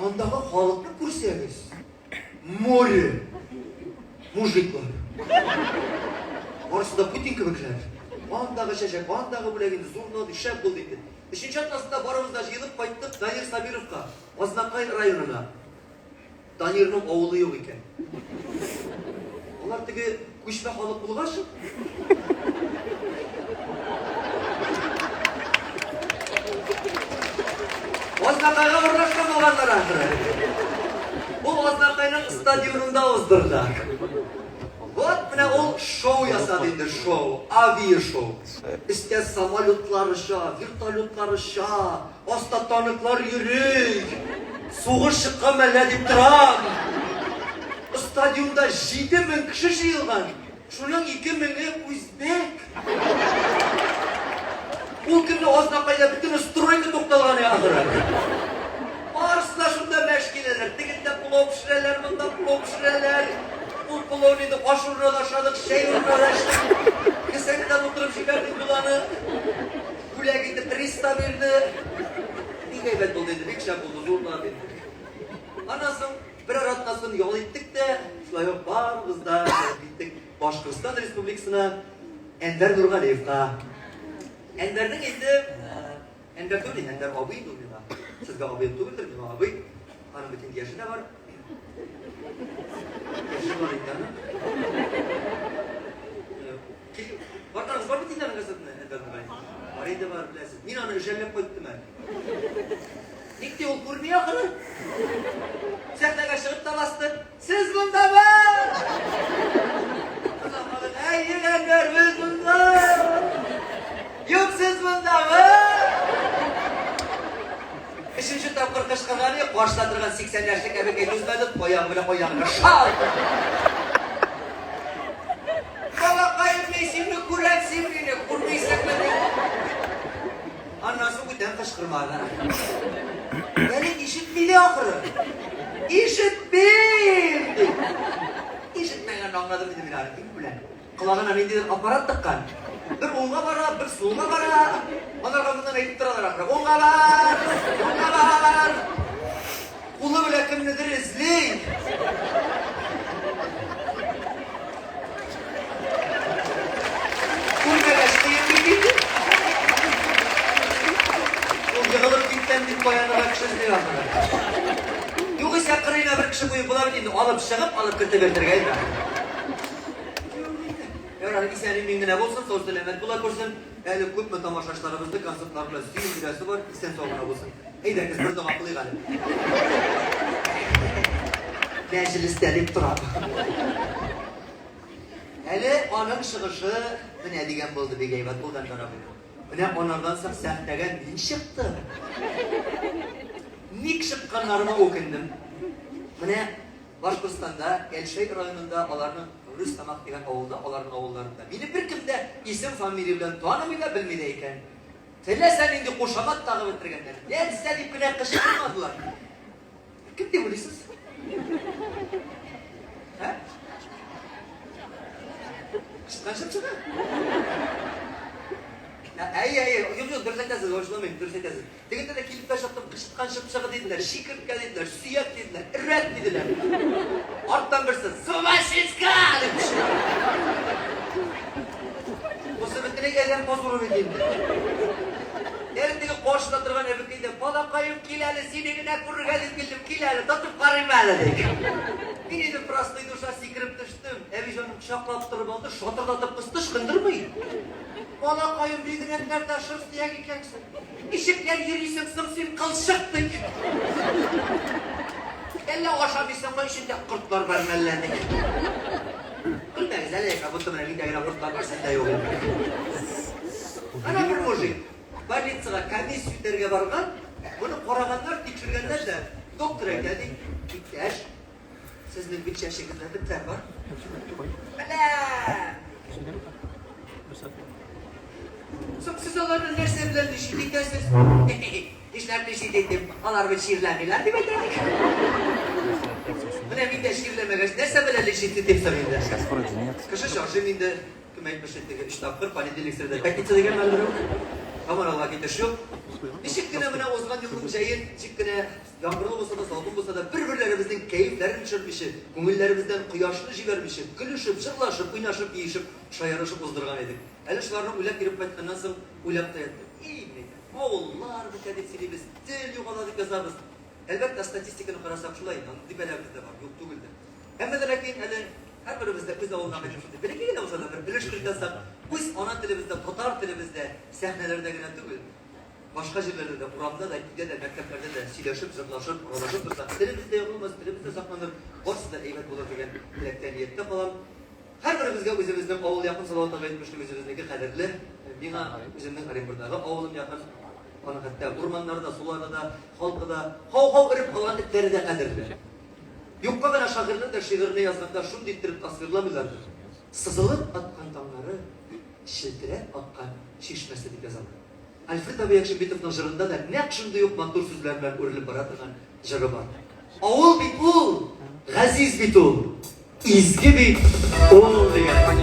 Ondağı halkını kursanız. Moru. Mujiklar. Orası da Putin kıvıklar. Ondağı şaşak, ondağı bulagindi, zurnadı, şef buldu. Üçüncü atlasında varımızda jıyılıp kayttık Danir Sabirov'ka, Oznakay rayonuna. Danir'nin oğlu yok iken. Onlar teki kuş ve halık bulgaşıp. Oznakay'a uğraşkan olanlar ahire. Bu Oznakay'ın stadyumunda ozdurdak. Ne o şov yasadıydı, şov, aviye şov. İşte samolyotlar aşağı, virtolotlar aşağı, ostatanıklar yürük, soğuş şıkkı melledip duran. Stadyumda 7.000 kişi jıyılgan. Şunun 2.000'i Uzbek. O günde Oznakay'da bütün stroyka toktalgan ahire. aşurralaşadık, uğraştık. Kısaktan oturup çıkardık bulanı. Gule gitti, 300 verdi. Bir gıybet oldu dedi, bir kişi buldu, zorla verdi. Anasın, bir aratmasını yol ettik de, şulay yok barımız da gittik Başkırstan Respublikası'na Ender Nurgaliyev'ga. Ender'den indi, Ender değil, Ender abi değil. Sizge abi değildir, benim abi. Hanım bütün yaşı da var. Yaşı var İnder'in. Vartanız var mı dinlerin gazetine Ender Nurgaliyev'ga? Araydı var bilesiz. Min anı özellik koydum ben. Nikti ol kurmuyor akırı. Sehne kaşıkıp da bastı. Siz bunda mı? Kızamadık. Ey yürenler biz bunda. Yok siz bunda mı? Üçüncü tapkır kışkırganı başlatırgan 80 yaşlık ebekey düzmedik. Koyan bile koyanına şal. Baba kayıp şimdi kuren simrini kurmaysak mı? Annası bu den kışkırmadan. Yani işitmedi ahırı. İşitmedi. İşitmeyen anladım dedim yani. Ulan kulağına ne dedim aparat tıkkan. Bir onga bara, bir soğuğa bara. Onlar kanından eğitip duralar ahırı. Onga var, onga var. Kulu bile kim nedir izleyin. Yığılıp gittendik koyanına kişi izliyor ahırı. Yok ise kırıyla bir kişi koyup bulabildiğinde alıp çıkıp alıp kırtı verdirgeydi. Yani İsa'nın mingine olsun, sosyal emet bula kursun. Yani köp mü tamaşaçlarımızda konsertlarla süyün birası var, isten soğuna olsun. Eyden kız bir dama kılıyı galim. Mecliste deyip duram. Hele onun çıkışı, ne degen buldu bir geybat, buldan tarafı. Mine onlardan sonra sahtegen min çıktı. Nik çıkkanlarıma okundum. Mine Başkırstan'da, Elşehir rayonunda, onların Rüstamak degen oğulda, onların oğullarında. Beni bir kimde isim familya bilen tanımıyla bilmedeyken. Tele sen indi koşamat takip ettirgenler. Yani sen ipine kışkırmadılar. Kim de bilirsiniz? He? Kışkırmışım çıkı? Yok dürsetesiz, hoşlamayın dürsetesiz. Deginde de kilip taşıttım, kışıtkan şıpşakı dediler, şikirtka dediler, suyak dediler, irret dediler. Arttan birisi, Suvashiska demiş. Bu sebetine gelen pozvuru edildi. Erindeki koşuda durgan ebekeyde, bana kayıp kilali, sinirine kurur gelip bildim kilali, tutup karayım dedik. Biri de prastaydı uşağı sikirip düştüm. Evi canım şaklap durup aldı, şatırlatıp kıstış kındırmayın. Bana kayıp bildirenler taşırız diye gikensin. İşikler yürüysün sımsıyım kılşıktık. Elle aşabilsem o işinde kurtlar vermellendik. Bilmeyiz hele kabutumuna gideyine kurtlar var, sende yok. Ana bir mujik. Balitsıga kadis sütlerge bargan, bunu koraganlar, dikşirgenler de doktora geldik. İhtiyaç. Sizin bir çeşitinde bir ter var. Ala! Siz onların neresi bilen düşündük de siz. İşler bir şey dedim, onlar bir şiirlendiler değil mi dedik? Buna bir de şiirleme kaç, neresi bilen işitti tepsi miydi? Kışı şarjı miydi? Kımayet başlattı, işte akır, panidelik sırada. Belki içe de gelmelidir. Aman Allah gidiş yok. Işıkkına buna ozgan yılın şeyin, çıkkına yağmurlu olsa da, salgın olsa da birbirlerimizin keyiflerini çırpmışı, gönüllerimizden kıyaşlı jivermişi, gülüşüp, şırlaşıp, oynaşıp, yiyişip, şayarışıp ozdurgan edik. Hele şularına uylap girip etmenden sonra uylap da ettik. İyi mi? Oğullar bu kadefsili biz, dil yuqaladık yazarız. Elbette statistikini karasak şulayın, dipelerimizde var, yok tügülde. Hem de lakin hele her birimizde biz oğuldan geçmişti. Belki de olsa da bir ilişkildesak, biz ana dilimizde, Tatar dilimizde sahnelerde gelen tügül. Başka yerlerde de, Kur'an'da da, gide de, mekteplerde de sileşip, zırlaşıp, uğraşıp dursak, dilimizde yapılmaz, dilimizde saklanır. Orası da eyvet olur degen bilekten niyette falan. Her birimizde özümüzden oğul yakın salavatına etmiştik özümüzdeki kaderli. Bina özümden Arimbur'dağı oğlum yakın. Onu hatta ormanlarda, sularda da, halkı da, hav ırıp kalan etleri de kaderli. Yokka kadar şakirler de şiirini yazmakta şunu dittirip tasvirlamıyorlardır. Sızılıp atkan damları, şiltirep atkan şişmesi deyip yazarlar. Alfred abi Yakşinbitov'un jırında da ne akşında yok mantur sözlerle örülüp baratırgan jırı var. Oğul bit ul, gaziz bit ul. izgi bir oğul degan.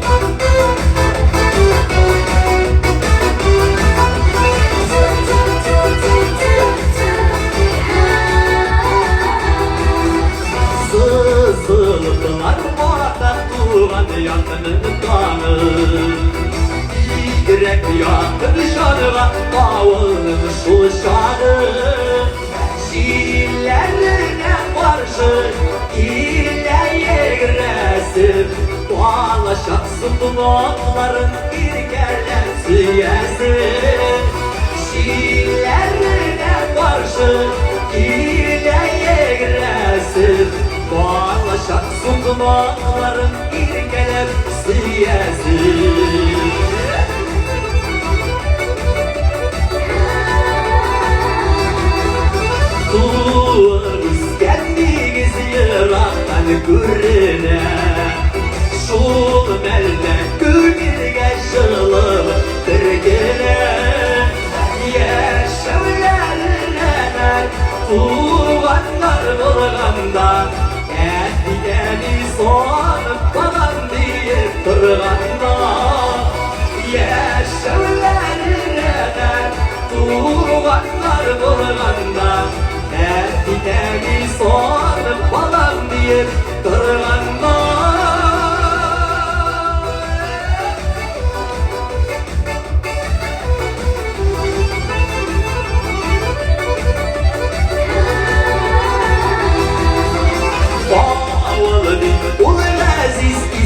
Sızılıklar muhakkak tuğan yakının kanı. Yürek yakın şanıma bağının şu şanı. Şiirlerine karşı ileye giresin. Bağlaşaksın dumanların bir kerler süyesin. Şiirlerine karşı ileye giresin. Bağlaşaksın dumanların bir kerler süyesin. Tuğuz kendiniz yıraktan görüne. Şul melde gülge şılım birgine. Yeşevlerine ben tuğanlar bulganda. Ettikeni sonup babam deyip durganda. Yeşevlerine ben tuğanlar bulganda. Ettikeni sonup babam deyip durganda.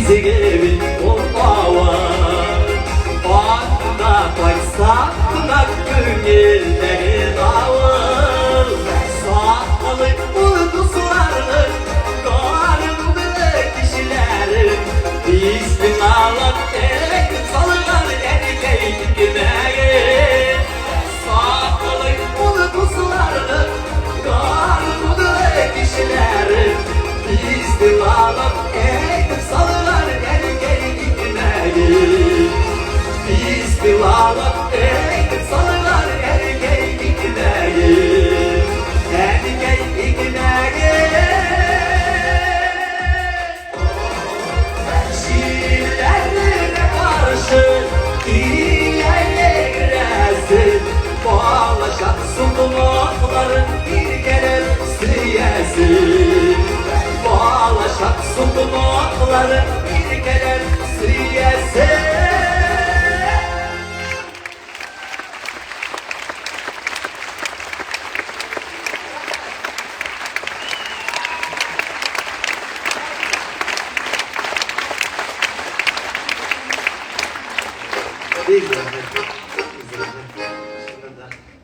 Gibi olmawa Anda koysak gönüldeki dağıl Sağlık uykuslarının karnında kişilerin Bizden alıp tek salılan erkeğin gideyi Sağlık uykuslarının karnında kişilerin Bizden alıp tek salılan erkeğin gideyi Bizden alıp tek salılan erkeğin gideyi Erkeğin gideyi Şiirlerine karşı ileye giresin Bağlaşaksın dumanların bir kere süyesin Bağlaşaksın dumanların bir kere süyesin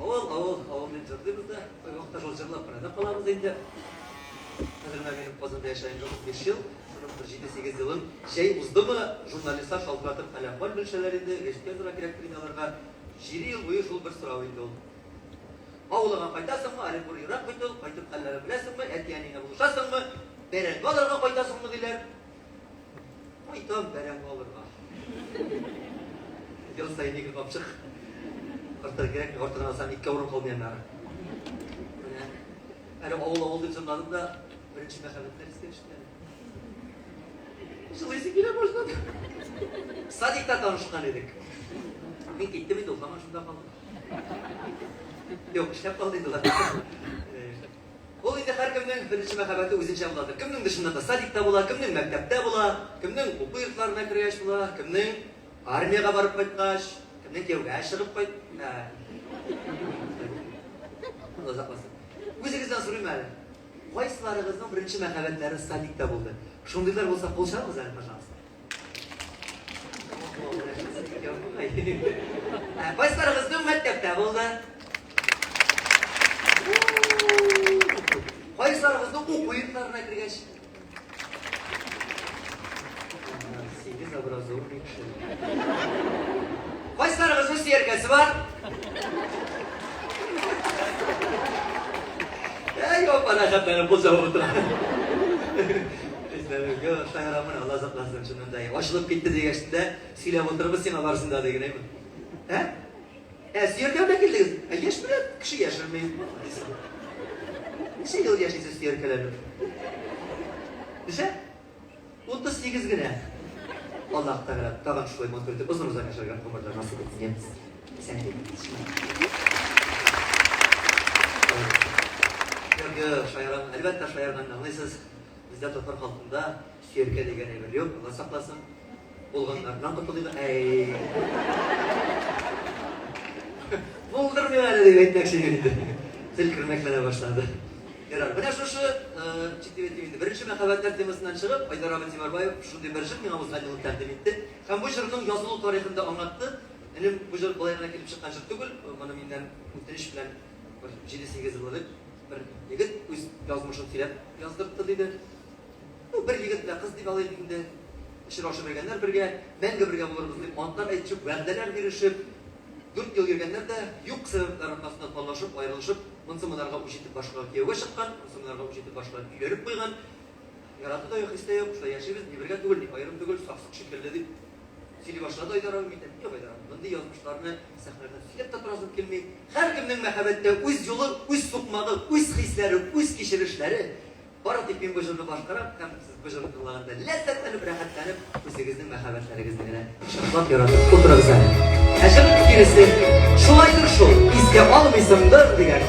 Oğul jırdığımızda oqta jol jırlap barada kalamız endi. Hazır benim Qozonda yaşayın 5 yıl. Şunun bir 7-8 yılın şey uzdımı jurnalistlar şaltıratып әләхвал білшелер еді, ешкен тұра керек аларға 7 yıl boyu шул бір сұрау еді ол. Ауылыңа қайтасың ма, әлі бір Ирак бүйті ол, қайтып қаллары білесің ме, әтияныңа buluşасың ма, бәрәңгі аларға қайтасың ма дейлер. Қайтам бәрәңгі аларға. Ел сайын екі қапшық. Ортар керек, ортадан алсам 2 орын қалмаянлары. Әлі ауыл деп жырладым да, бірінші мәхаббеттер істеп ішті. Жылайсы келе başladı. Садикта танышқан едік. Мен кеттім еді, ол заман шында қалды. Жоқ, іштеп қалды еді олар. Ол енді әркімнің бірінші мәхаббеті өзінше болады. Кімнің дышында да садикта бола, кімнің мәктепте бола, кімнің оқу йортларына кіргеш бола, кімнің армияға барып қайтқаш, кімнің күйеуге шығып қайт. Өзіңізден сұрайым әлі. Қайсыларыңыздың бірінші мәхаббетлері садикта болды? Шондайлар болса қол шығарыңыз әлі, пожалуйста. Қайсыларыңыздың мәктепте болды? Қайсыларыңыздың оқу йортларына кіргеш? 8 образовный кіші. Қайсыларыңыздың серкесі бар? Yok bana katlarım bu zavuğudur. Yok Tanrım'ın Allah saklasın şunun dayı. Açılıp gitti diye geçtiğinde silah oturup sen alarsın daha diye mi? He? Siyerken de geldiniz. Yaş bile kişi yaşarmayı. Şey yıl yaşaysa siyerkelerim. İşte? 38 güne. Allah Teala dağın şulay motorda uzun uzun yaşargan ömürler nasip etsin. Sen de Yok, şayaran, elbette şayaran anlaysınız. Bizde Tatar halkında şirke degen evvel yok. Allah saklasın. Olganlardan kurtuluyor. Buldurmuyor öyle diye etmek şey geldi. Sil kırmaklara başladı. Yarar. Bana şu ciddi bitiminde. Birinci mekavetler temasından çıkıp Aydar Ahmet Zimarbayev şunu bir jır mınamus aydınlık takdim etti. Hem bu jırının yazılı tarihinde anlattı. Benim bu jır kolayına gelip çıkan jır tügül. Bana minden muhteliş bilen 7-8 yıllık bir yigit öz yazmışını silep yazdırdı dedi. Bu bir yigitle kız deyip alayında işir aşı bergenler birge, menge birge buluruz deyip antlar aytışıp, vədeler verişip 4 yıl girgenler de yok sebepler arasında tallaşıp, ayrılışıp, mınsımlarga uçitip başka kiyeve çıkkan, mınsımlarga uçitip başka üyerip koygan. Yaratı da yok, iste yok, şurada yaşayız, ne birge tügül, ayrım tügül, saksık şekilde deyip Sili başladı Aydar'ın miden, yok Aydar'ın, bunda yazmışlarını sahnelerden silip tatırazım kelmeyi. Her kimden mehabette öz yolu, öz sokmağı, öz hisleri, öz kişirişleri. Bara tipin bıcırlı başkaran, hem siz bıcırlı kılağında lezzetlenip, rahatlanıp, özünüzün mehabetlerinizden şahlak yaratıp otururuz yani. Aşırı birisi, şulaydır şu, izge almışımdır diyen.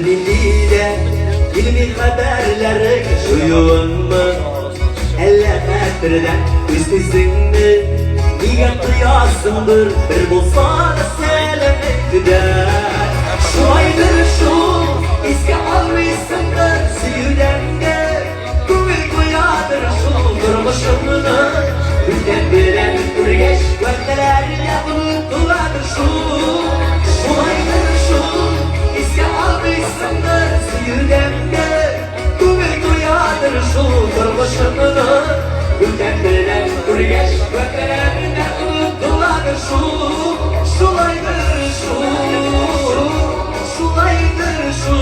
Diliyle ilmi haberleri şuyun mu? Elle metreden üstüsün mü? Niye kıyasındır bir bulsa da selemektide. Şu aydır şu iske almışsındır suyudende. Kuvvet kuyadır şu durmuşumunu. Ülden bilen kurgeç göndelerle unutuladır şu. Şu aydır şu İske almışsındır suyudemde. Kuvvet uyadır şu durmuşumunu. Ülden bilen kurgeç göklerine unutuladır şu. Şulaydır şu, şulaydır şu.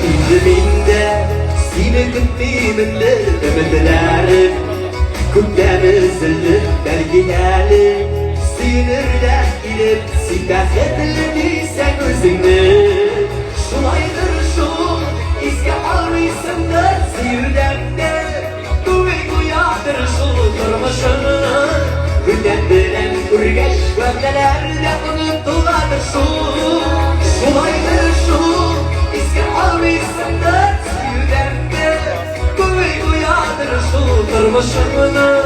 İzminde seni gittiğimde demediler. Kutlamızdır belgeleri. Sinirden gidip silah edildiysen özünü. Şulaydır şu, iske almışsındır sihirdemde. Kuvvet uyadır şu durmuşunu. Günden bilen kurgeç gövdelerde unutuladır şu. Şulaydır şu, iske almışsındır sihirdemde. Kuvvet uyadır şu durmuşunu.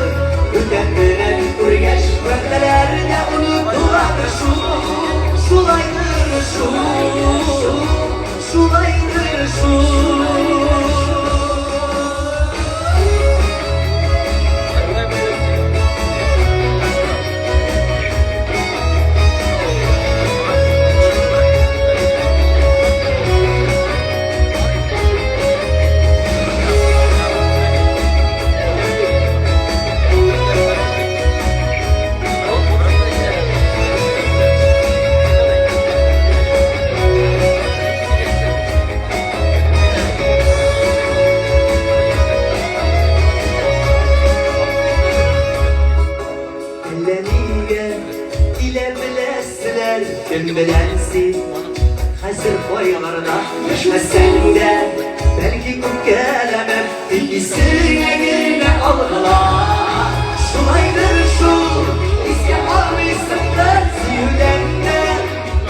Günden bilen kurgeç gövdelerde unutuladır şu. Şulaydır şu, şulaydır şu. Kim bilensin hazır boylarda düşmesen de belki bu gelemem ikisine yine algılar. Şulaydır şu iske almışsındır sihirlenme.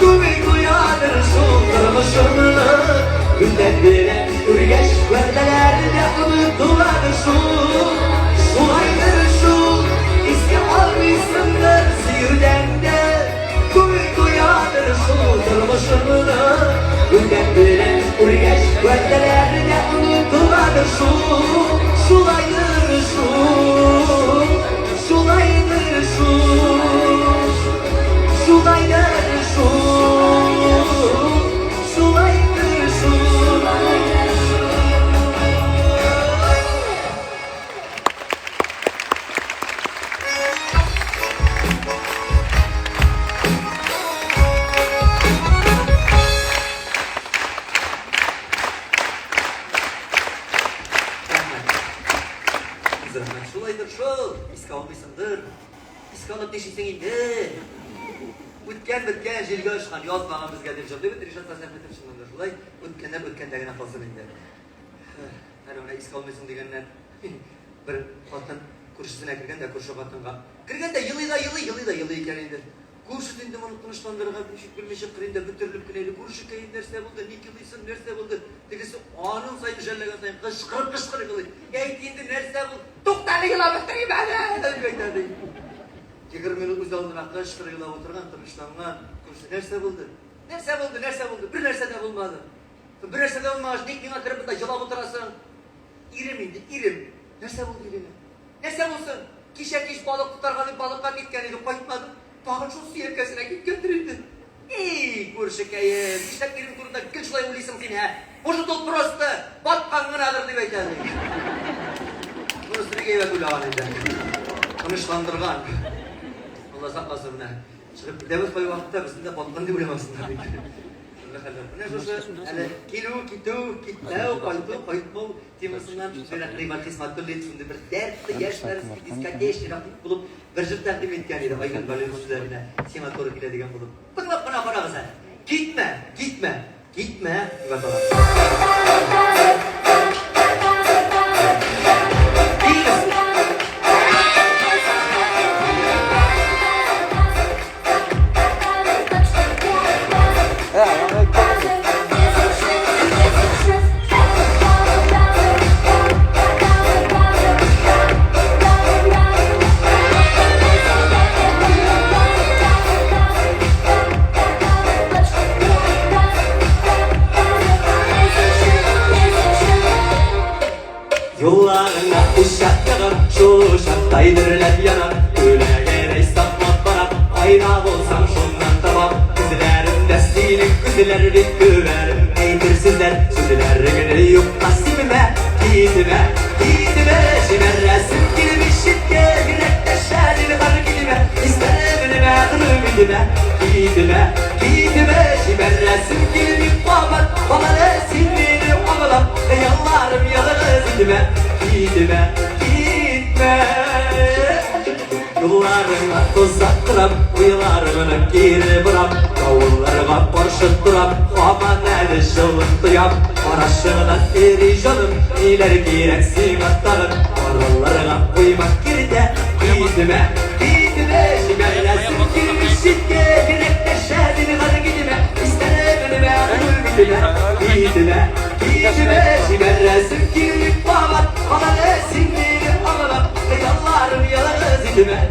Kuvvet uyadır şu durmuşunu. Günden bilen kurgeç verdelerde unutuladır şu. Şulaydır şu iske almışsındır sihirlenme. Kuvvet uyadır şu durmuşunu. Günden bilen kurgeç göndelerine unutuladır şu. Şulaydır şu, şulaydır baldır. İskalıp deşiysen indi. Ötken bitken jelge uçkan yazmagan bizge dep jok debet Rişat Sasametov şundan şulay. Ötkenler ötkendegine kalsın indi. Hani ona iskalmysın degenler bir atan kurşusuna kirgen de kurşu atanга kirgen de yılı eken indi. Kurşu indi onu tınışlandırga düşüp bilmeşip kirinde bütürlüp kineli kurşu keyin nerse buldu, nikilisin nerse buldu. Degisi anın sayın jellegen sayın kışkırıp yılı. Eğitinde nerse buldu. Toktani yıla bitireyim ben. 20 minut uzalına kışkırıp yıla oturgan tınışlangan kurşu nerse buldu. Nerse buldu. Bir nerse de bulmadı. Bir nerse de bulmadı. Nikliğine kırıp da yıla oturasın. İrim indi, irim. Nerse buldu irimi? Nerse bulsun? Kiş balık tutarga balıkka gitken edi, koytmadı. Bağın şu su yerkesine git götürüldü. Ey kurşukayım, işlep irim turunda gül şulay uliysın sen ha. Boşu tut prostu, batkanın ağır deyip aytandı. Bunu sürü eve kulağın edi. Tanışlandırgan. Allah saklasın ne. Çıkıp bir demet koyu vakitte bizim de batkan diye ulemasınlar. Ne şuşu, kilu, kitlau, koytmu, temasinden böyle kıymat kısmatlı lütfundu. Bir dertli yaşlar, diskateş, rakip bulup bir jır takdim etken edi. Aygan böyle kusularına sema doğru gidedigen bulup. Bana kısa. Gitme. Bakalım. Yollarına uşak yağar, şu uşakтай dirlep yanar. Öyle saklat bana, ayna olsam şundan tamam. Kızlarım destilik, kızlar bir güverim. Eydirsizler, sözlerini yok nasibime. Gitime, şimerresim girmişitke. Yürekte şerlini kar gidime, isterimime, ümidime. Gitime, şimerresim girmiş babat. Bana resimini oğlam, yallarım yalarız gitme. Yollarına toz attırap, uyularımını geri bırak. Kavullarıma borçut duram, aman eli şılın duyam. Paraşığına eri canım, ileri gireksin atlarım. Oralarına uymak girde, gitme. Şimerlesin girmişitke, girekte şerdini kar gidime. İsterimime, ümidime. Şimerlesin girip babat, bana resimleri ağlam. Yallarım yalarız gitme.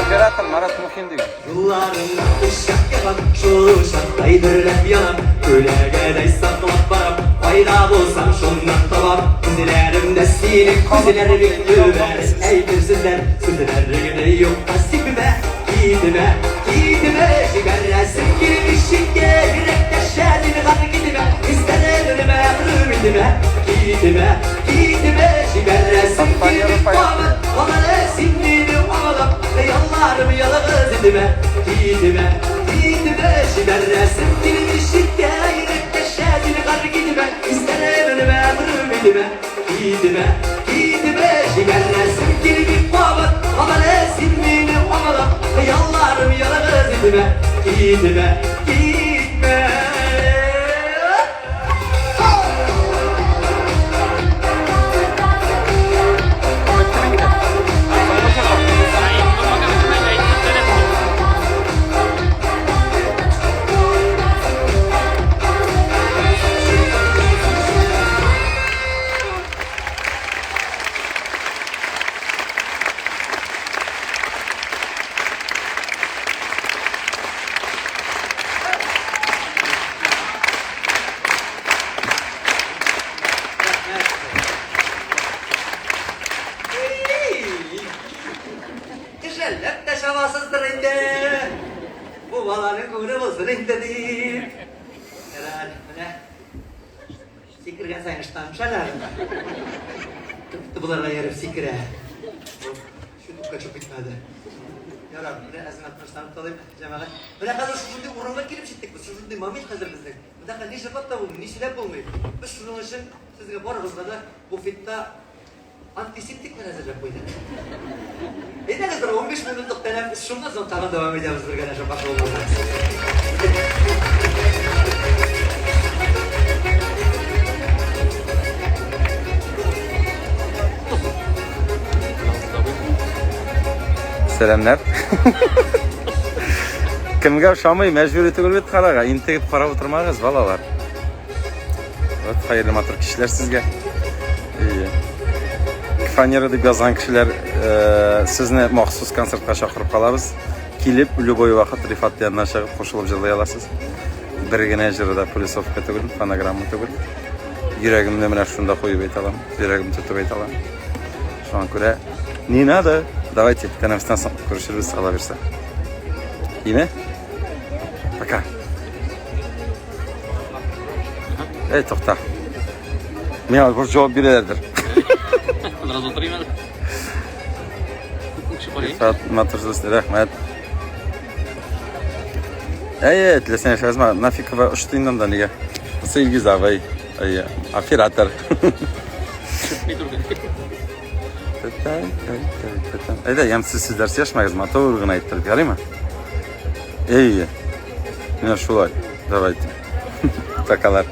Operator Marat Muhim diyor. Yollarımda ışık yakan, şu uşaktay dirlep yanan. Köleğe saklat baram, fayda bulsam şundan tamam. Kuzilerim destilik, kuzilerim güver. Eydirsizler, sözlerini yok nasibime. Gitime, şimerresim girmişitke. Yürekte şerdini kar gidime, isterimime, ümidime. Gitime, şimerresim girmiş babat. Bana resimini oğlam, yallarım yalarız gitime. Şimerresim girmişitke. Yürekte şerdini kar gidime, isterimime, ümidime. Gitime, şimerresim girmiş babat. Bana resimini oğlam, yallarım yalarız gitime. Güzellik de şavasızdır indi. Bu balanın kuyruğu olsun indidir. Herhalde ne? Sikirgen sayın işten şanar. Kıptı bularga yarıp sikire. Şu dukka çok bitmedi. Ya Rabbi, bir azın atmışlarını kalayım cemaat. Bir dakika şunun urunga girip çıktık biz. Şunun mamit hazır bizde. Bir dakika ne şapat da bulmuyor, ne şilep bulmuyor. Biz şunun için sizge barımızda da bu fitta antiseptik mi hazırlayıp koyduk? Ne kadar 15 minutluk teneffüs şundan sonra tağın devam edeceğiz bir gene şu başa olmazsa. Selamlar. Kimga o'xshamaydi, majburiyat bo'lib qaraga, integib qarab o'tirmangiz balalar. Evet, hayırlı matır kişiler sizge. İyi. Fanera deb yozgan kishilar sizni maxsus konsertga chaqirib qolamiz. Kelib, любой vaqt Rifat bilan shag'ib qo'shilib jilay olasiz. Birgina ijroda pulsovka tugul, fonogramma tugul. Yuragimni mana shunda qo'yib aytaman. Yuragimni tutib aytaman. Shunga ko'ra, не надо. Давайте, teneffüsten sonra görüşürüz, alaversa. İyi mi? Пока. Ey to'xta. Men bir javob berardir. Biraz oturayım hadi. Rifat Maturzo'si, rahmat. Ey, tilesen yaşayazma. Nafikova 3 tiyindan nega? Sevgi zavay. Ey, operator. Ey de yemsiz ders yaşmayız to'g'rig'ini ayttirib beraymi? Ey. Mana shulay. Давайте. Takalar.